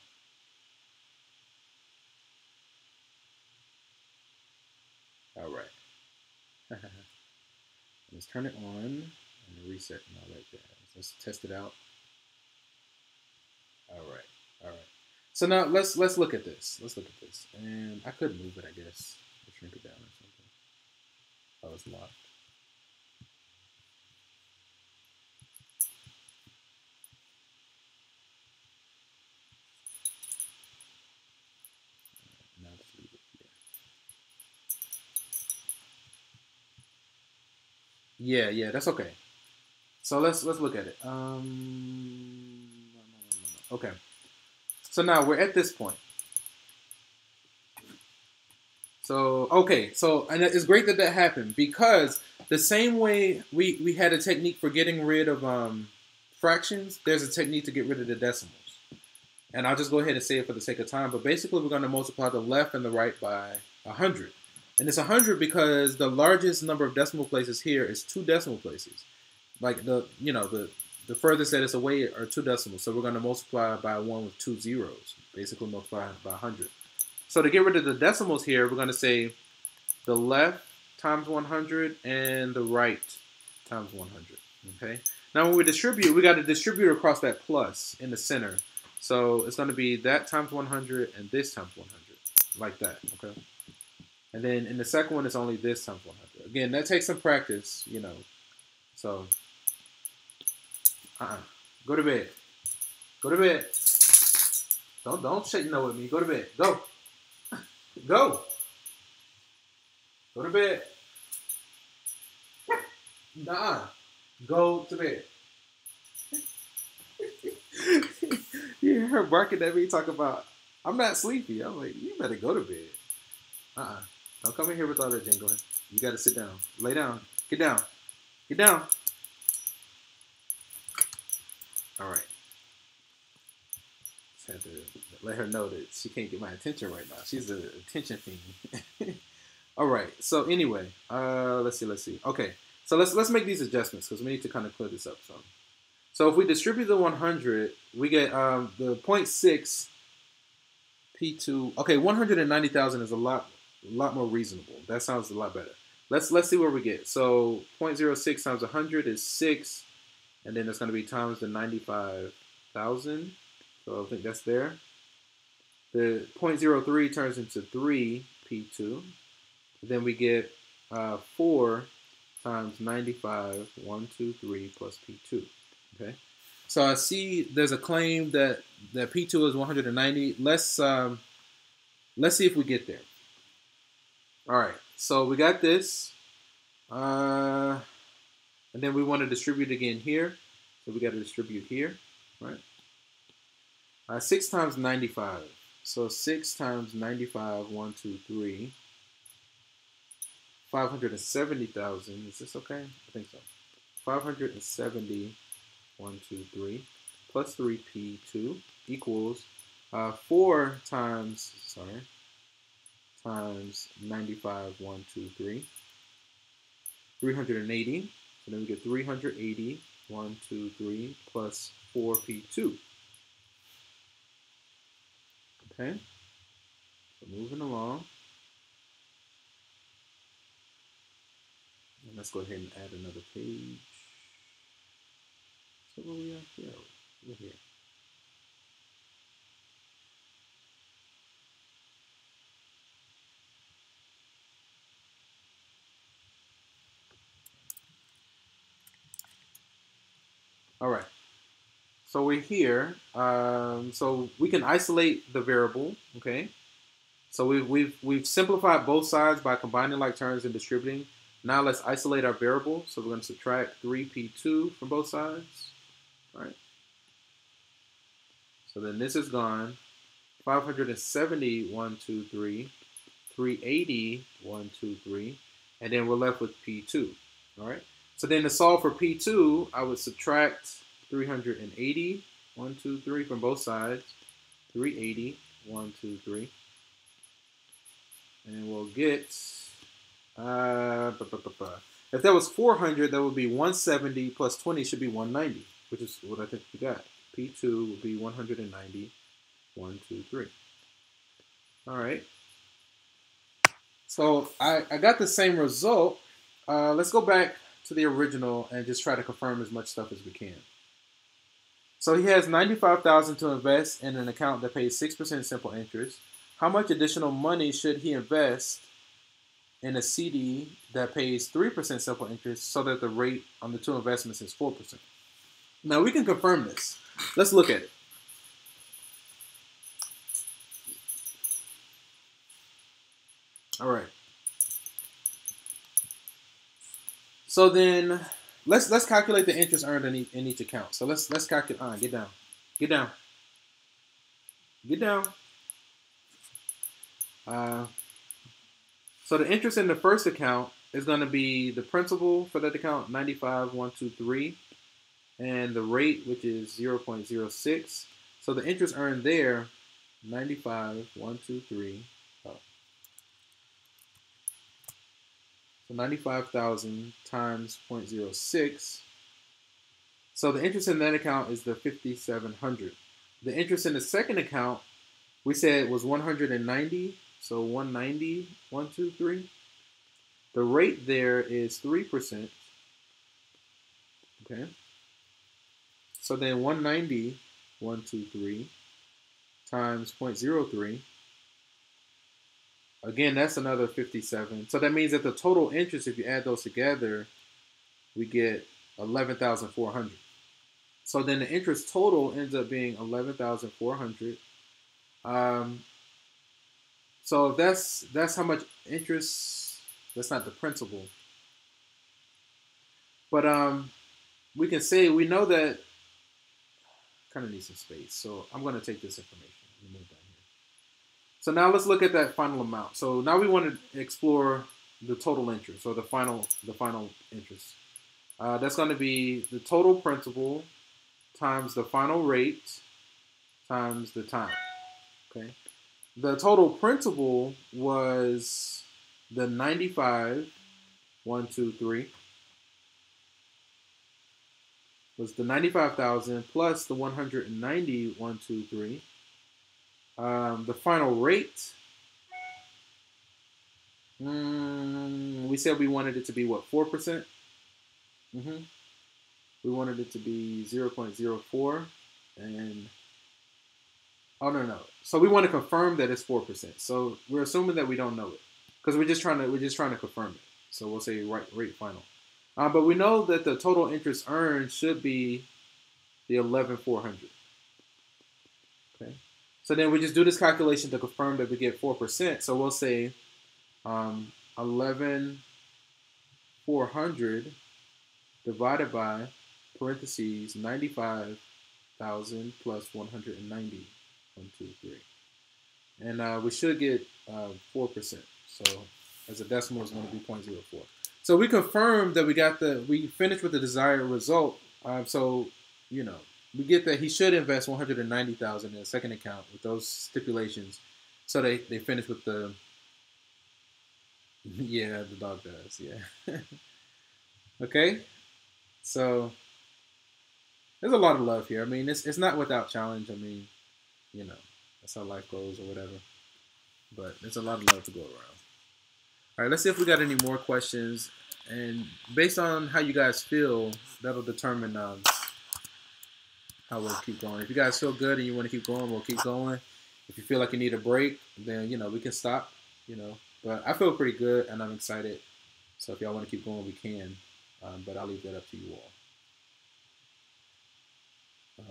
All right. Let's turn it on and reset and all that jazz. Let's test it out. All right. So now let's look at this. Let's look at this. And I could move it, I guess. Or shrink it down or something. Oh, it's locked. Now just leave it here. Yeah, that's okay. So let's look at it. Okay. So now we're at this point. So okay, so and it's great that that happened because the same way we had a technique for getting rid of fractions, there's a technique to get rid of the decimals. And I'll just go ahead and say it for the sake of time. But basically, we're going to multiply the left and the right by 100. And it's 100 because the largest number of decimal places here is 2 decimal places. Like the furthest that it's away are 2 decimals. So we're going to multiply by 1 with 2 zeros. Basically multiply by 100. So to get rid of the decimals here, we're going to say the left times 100 and the right times 100. Okay. Now when we distribute, we got to distribute across that plus in the center. So it's going to be that times 100 and this times 100, like that, okay? And then in the second one, it's only this times 100. Again, that takes some practice, you know. So, go to bed. Go to bed. Don't shake no with me. Go to bed. Go. Go. Go to bed. Nah. Go to bed. You hear her barking at me, talk about, I'm not sleepy. I'm like, you better go to bed. Don't come in here with all that jingling. You got to sit down. Lay down. Get down. Get down. All right. Just had to let her know that she can't get my attention right now. She's an attention fiend. All right. So anyway, let's see. Okay. So let's make these adjustments because we need to kind of clear this up some. So if we distribute the 100, we get the 0.6 P2. Okay, 190,000 is a lot more reasonable. That sounds a lot better. Let's see where we get. So 0.06 times 100 is 6, and then it's going to be times the 95,000. So I think that's there. The 0.03 turns into 3 P2. Then we get 4 times 95, 1, 2, 3 plus P2. Okay, so I see there's a claim that P2 is 190. Let's see if we get there. All right, so we got this, and then we want to distribute again here. So we got to distribute here, right? 6 times 95. So 6 times 95, 1, 2, 3. 570,000. Is this okay? I think so. 570. 1, 2, 3, plus 3p2 equals 4 times 95, 1, 2, 3, 380. So then we get 380, 1, 2, 3, plus 4p2. Okay, so moving along. And let's go ahead and add another page. So where we at here? We're here. All right. So we're here. So we can isolate the variable. Okay. So we've simplified both sides by combining like terms and distributing. Now let's isolate our variable. So we're going to subtract 3p2 from both sides. All right. So then this is gone. 570, 1, 2, 3. 380, 1, 2, 3. And then we're left with P2. All right. So then to solve for P2, I would subtract 380, 1, 2, 3 from both sides. 380, 1, 2, 3. And we'll get, if that was 400, that would be 170 plus 20 should be 190, which is what I think we got. P2 would be 190, 1, 2, 3. All right. So I got the same result. Let's go back to the original and just try to confirm as much stuff as we can. So he has $95,000 to invest in an account that pays 6% simple interest. How much additional money should he invest in a CD that pays 3% simple interest so that the rate on the two investments is 4%? Now we can confirm this. Let's look at it. All right. So then let's calculate the interest earned in each account. So let's calculate. Get down. Get down. Get down. So the interest in the first account is going to be the principal for that account, 95,123, and the rate, which is 0.06. So the interest earned there, 95,123. So 95,000 times 0.06. So the interest in that account is the 5,700. The interest in the second account, we said was 190. So 190, 123. The rate there is 3%. Okay. So then 190, 123 times 0.03. Again, that's another 57. So that means that the total interest, if you add those together, we get 11,400. So then the interest total ends up being 11,400. So that's how much interest. That's not the principal. But we can say we know that. Kind of need some space, so I'm going to take this information and move down here. So now let's look at that final amount. So now we want to explore the total interest, or the final interest. That's going to be the total principal times the final rate times the time. Okay. The total principal was the 95,123. Was the 95,000 plus the 190,123. The final rate, we said we wanted it to be what, 4%? We wanted it to be 0.04, and oh no. So we want to confirm that it's 4%. So we're assuming that we don't know it because we're just trying to confirm it. So we'll say rate final. But we know that the total interest earned should be the 11,400. Okay. So then we just do this calculation to confirm that we get 4%. So we'll say 11,400 divided by parentheses 95,000 plus 190, 123. And we should get 4%. So as a decimal, it's going to be 0.04. So we confirmed that we finished with the desired result. So, we get that he should invest 190,000 in a second account with those stipulations. So they finish with the, yeah, the dog does, yeah. Okay, so there's a lot of love here. I mean, it's not without challenge. I mean, that's how life goes or whatever. But there's a lot of love to go around. All right, let's see if we got any more questions. And based on how you guys feel, that'll determine how we'll keep going. If you guys feel good and you want to keep going, we'll keep going. If you feel like you need a break, then, we can stop, But I feel pretty good and I'm excited. So if y'all want to keep going, we can. But I'll leave that up to you all.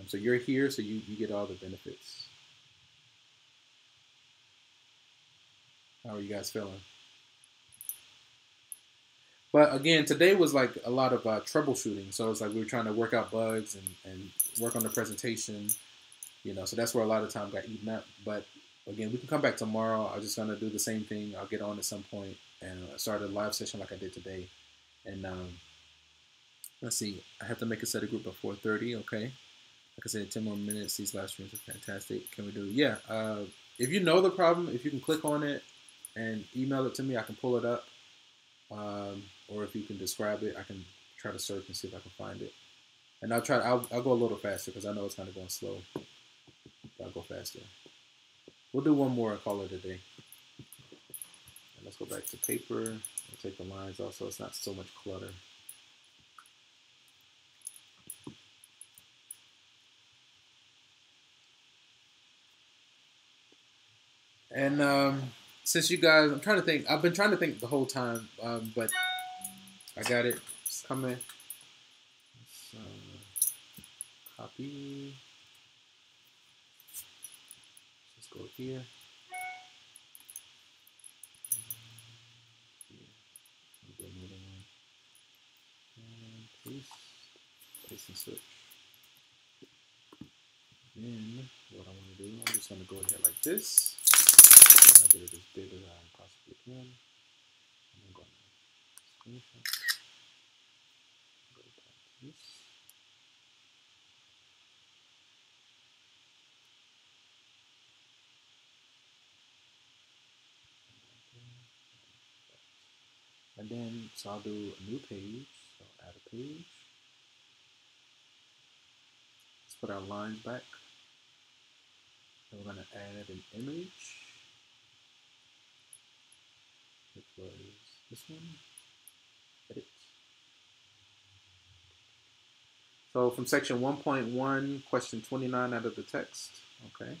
So you're here, so you get all the benefits. How are you guys feeling? But again, today was like a lot of troubleshooting. So it's like we were trying to work out bugs and work on the presentation, so that's where a lot of time got eaten up. But again, we can come back tomorrow. I'm just going to do the same thing. I'll get on at some point and start a live session like I did today. And let's see, I have to make a set of group at 4:30. Okay. Like I said, 10 more minutes. These live streams are fantastic. Can we do? Yeah. If you know the problem, if you can click on it and email it to me, I can pull it up. Or if you can describe it, I can try to search and see if I can find it. And I'll go a little faster because I know it's kind of going slow. But I'll go faster. We'll do one more and call it a day. And let's go back to paper. We'll take the lines off so it's not so much clutter. And since you guys, I'm trying to think. I've been trying to think the whole time, but I got it. It's coming. Let's, copy. Let's go here. And paste and switch. Then what I want to do, I'm just going to go ahead like this. I get it as big as I possibly can. And I'm going to screenshot. Go back to this. And then, so I'll do a new page. So add a page. Let's put our lines back. And we're going to add an image. Which was this one. Edit. So from section 1.1, question 29 out of the text. Okay.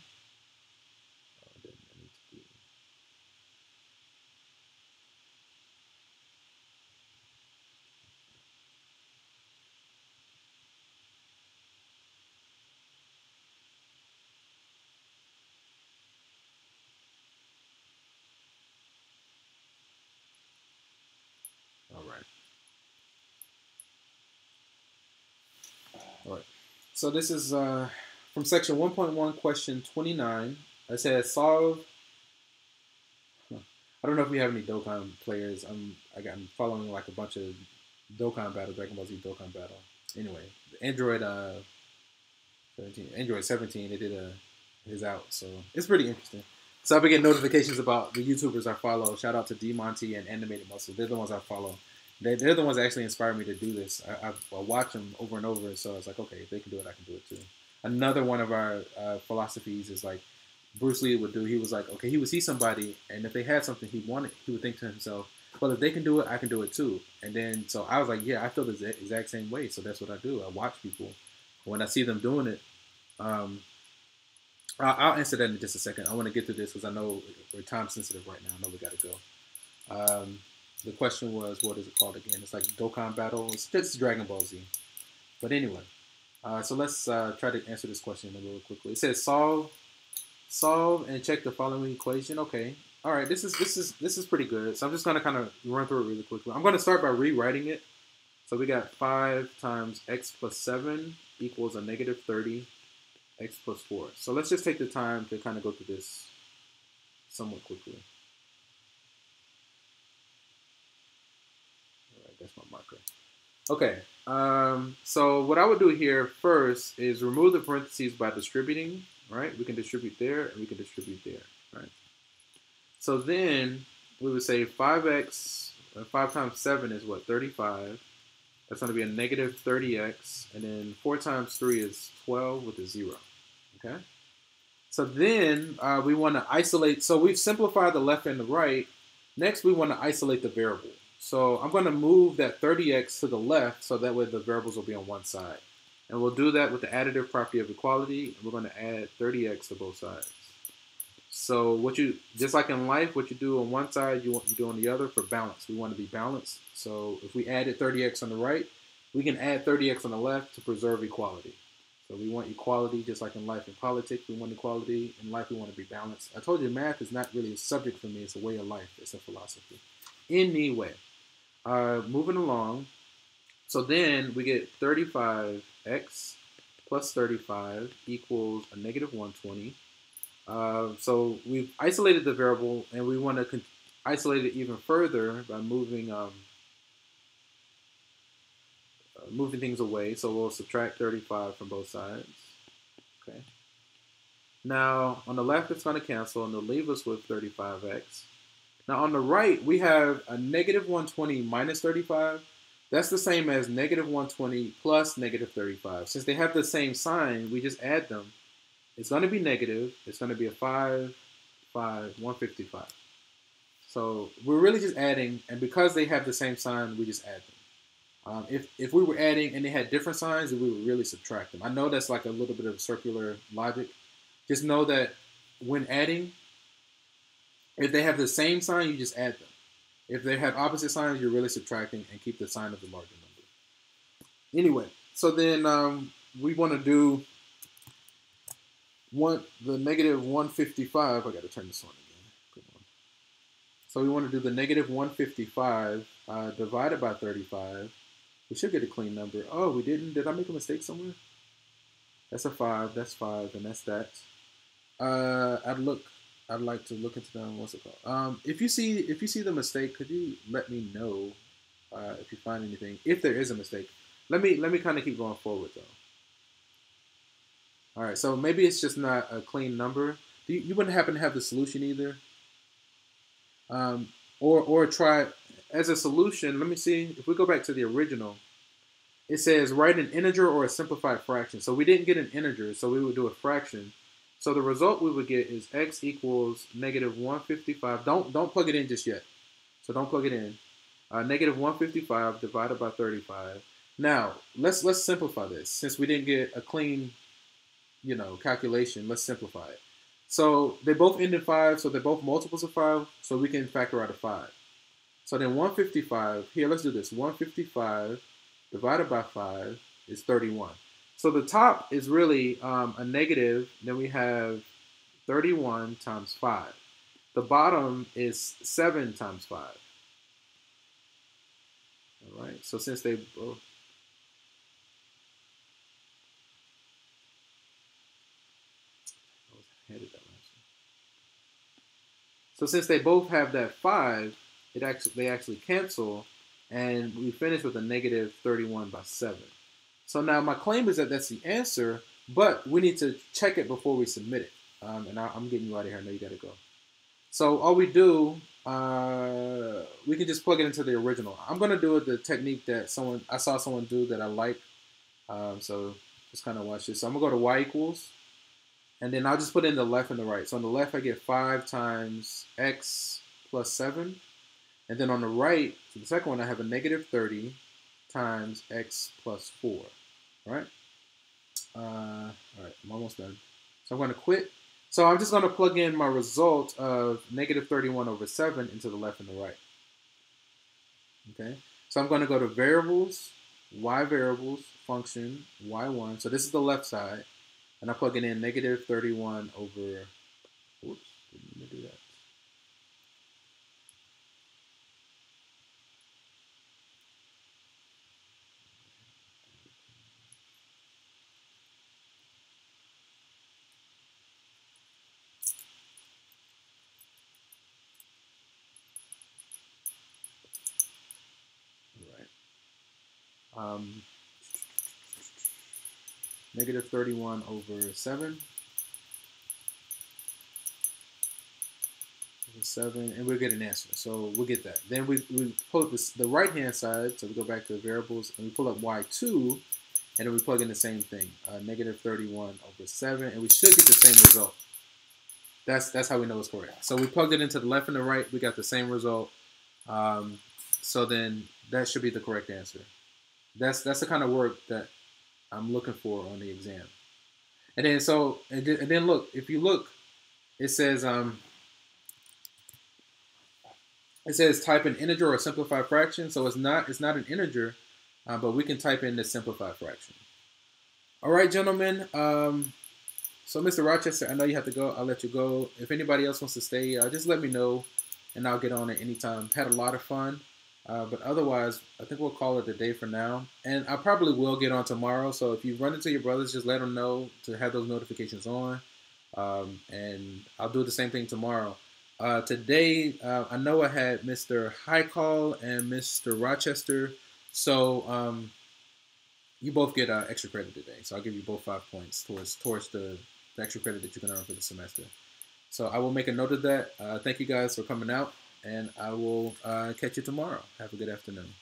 All right. So this is from section 1.1, question 29. It says solve. I don't know if we have any Dokkan players. I'm following like a bunch of Dokkan battle, Dragon Ball Z Dokkan battle. Anyway, Android 17, they did his out, so it's pretty interesting. So I've been getting notifications about the YouTubers I follow. Shout out to D Monty and Animated Muscle. They're the ones I follow. They're the ones that actually inspired me to do this. I watch them over and over, so I was like, okay, if they can do it, I can do it too. Another one of our philosophies is like Bruce Lee would do. He was like, okay, he would see somebody, and if they had something he wanted, he would think to himself, well, if they can do it, I can do it too. And then, so I was like, yeah, I feel the exact same way. So that's what I do. I watch people. When I see them doing it, I'll answer that in just a second. I want to get to this because I know we're time sensitive right now. I know we got to go. The question was, what is it called again? It's like Dokkan Battle. It's just Dragon Ball Z. But anyway, so let's try to answer this question a little quickly. It says solve and check the following equation. Okay, all right. This is pretty good. So I'm just gonna kind of run through it really quickly. I'm gonna start by rewriting it. So we got 5 times x plus 7 equals a negative 30 x plus 4. So let's just take the time to kind of go through this somewhat quickly. That's my marker. Okay, so what I would do here first is remove the parentheses by distributing, right? We can distribute there and we can distribute there, right? So then we would say 5x, 5 times 7 is what, 35. That's going to be a negative 30x, and then 4 times 3 is 12 with a 0, okay? So then we want to isolate, so we've simplified the left and the right. Next, we want to isolate the variable. So I'm going to move that 30x to the left so that way the variables will be on one side. And we'll do that with the additive property of equality. We're going to add 30x to both sides. So just like in life, what you do on one side, you do on the other for balance. We want to be balanced. So if we added 30x on the right, we can add 30x on the left to preserve equality. So we want equality just like in life and politics. We want equality. In life, we want to be balanced. I told you math is not really a subject for me. It's a way of life. It's a philosophy. Anyway. Moving along, so then we get 35x plus 35 equals a negative 120. So we've isolated the variable, and we want to isolate it even further by moving moving things away. So we'll subtract 35 from both sides. Okay. Now on the left, it's going to cancel, and it'll leave us with 35x. Now on the right, we have a negative 120 minus 35. That's the same as negative 120 plus negative 35. Since they have the same sign, we just add them. It's going to be negative. It's going to be a 5, 155. So we're really just adding, and because they have the same sign, we just add them. If we were adding and they had different signs, then we would really subtract them. I know that's like a little bit of circular logic. Just know that when adding, If they have the same sign, you just add them. If they have opposite signs, you're really subtracting and keep the sign of the larger number. Anyway, so then we want to do the negative 155. I got to turn this on again. Come on. So we want to do the negative 155 divided by 35. We should get a clean number. Oh, we didn't. Did I make a mistake somewhere? That's a 5. That's 5, and that's that. I'd like to look into them. What's it called? If you see the mistake, could you let me know if you find anything? If there is a mistake, let me kind of keep going forward though. All right, so maybe it's just not a clean number. You wouldn't happen to have the solution either, or try as a solution. Let me see if we go back to the original. It says write an integer or a simplified fraction. So we didn't get an integer, so we would do a fraction. So the result we would get is x equals negative 155. Don't plug it in just yet. So don't plug it in. Negative 155 divided by 35. Now let's simplify this. Since we didn't get a clean, calculation, let's simplify it. So they both end in 5, so they're both multiples of 5. So we can factor out a 5. So then 155. Here, let's do this. 155 divided by 5 is 31. So the top is really a negative. Then we have 31 times 5. The bottom is 7 times 5. All right. So since they both... So since they both have that 5, they actually cancel. And we finish with a negative 31 by 7. So now my claim is that that's the answer, but we need to check it before we submit it. And I'm getting you out of here. I know you got to go. So all we do, we can just plug it into the original. I'm going to do it the technique that I saw someone do that I like. So just kind of watch this. So I'm going to go to y equals, and then I'll just put in the left and the right. So on the left, I get 5 times x plus 7. And then on the right, so the second one, I have a negative 30 times x plus 4. All right? All right, I'm almost done. So I'm going to quit. So I'm just going to plug in my result of negative 31 over 7 into the left and the right. Okay? So I'm going to go to variables, y variables, function, y1. So this is the left side. And I plug it in negative 31 over, oops, didn't mean to do that. Negative 31 over 7. Over 7, and we'll get an answer. So we'll get that. Then we pull up the right-hand side, so we go back to the variables, and we pull up y2, and then we plug in the same thing, negative 31 over 7, and we should get the same result. That's how we know it's correct. So we plugged it into the left and the right, we got the same result. So then that should be the correct answer. That's the kind of work that I'm looking for on the exam. And then look, if you look, it says type an integer or a simplified fraction. So it's not an integer, but we can type in the simplified fraction. All right, gentlemen. So Mr. Rochester, I know you have to go. I'll let you go. If anybody else wants to stay, just let me know, and I'll get on it anytime. Had a lot of fun. But otherwise, I think we'll call it a day for now. And I probably will get on tomorrow. So if you run into your brothers, just let them know to have those notifications on. And I'll do the same thing tomorrow. Today, I know I had Mr. Highcall and Mr. Rochester. So you both get extra credit today. So I'll give you both 5 points towards the extra credit that you can earn for the semester. So I will make a note of that. Thank you guys for coming out. And I will catch you tomorrow. Have a good afternoon.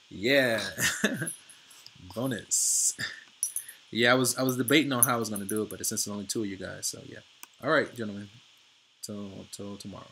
Yeah. Bonus. Yeah, I was debating on how I was going to do it, but since it's only 2 of you guys, so yeah. All right, gentlemen. Till tomorrow.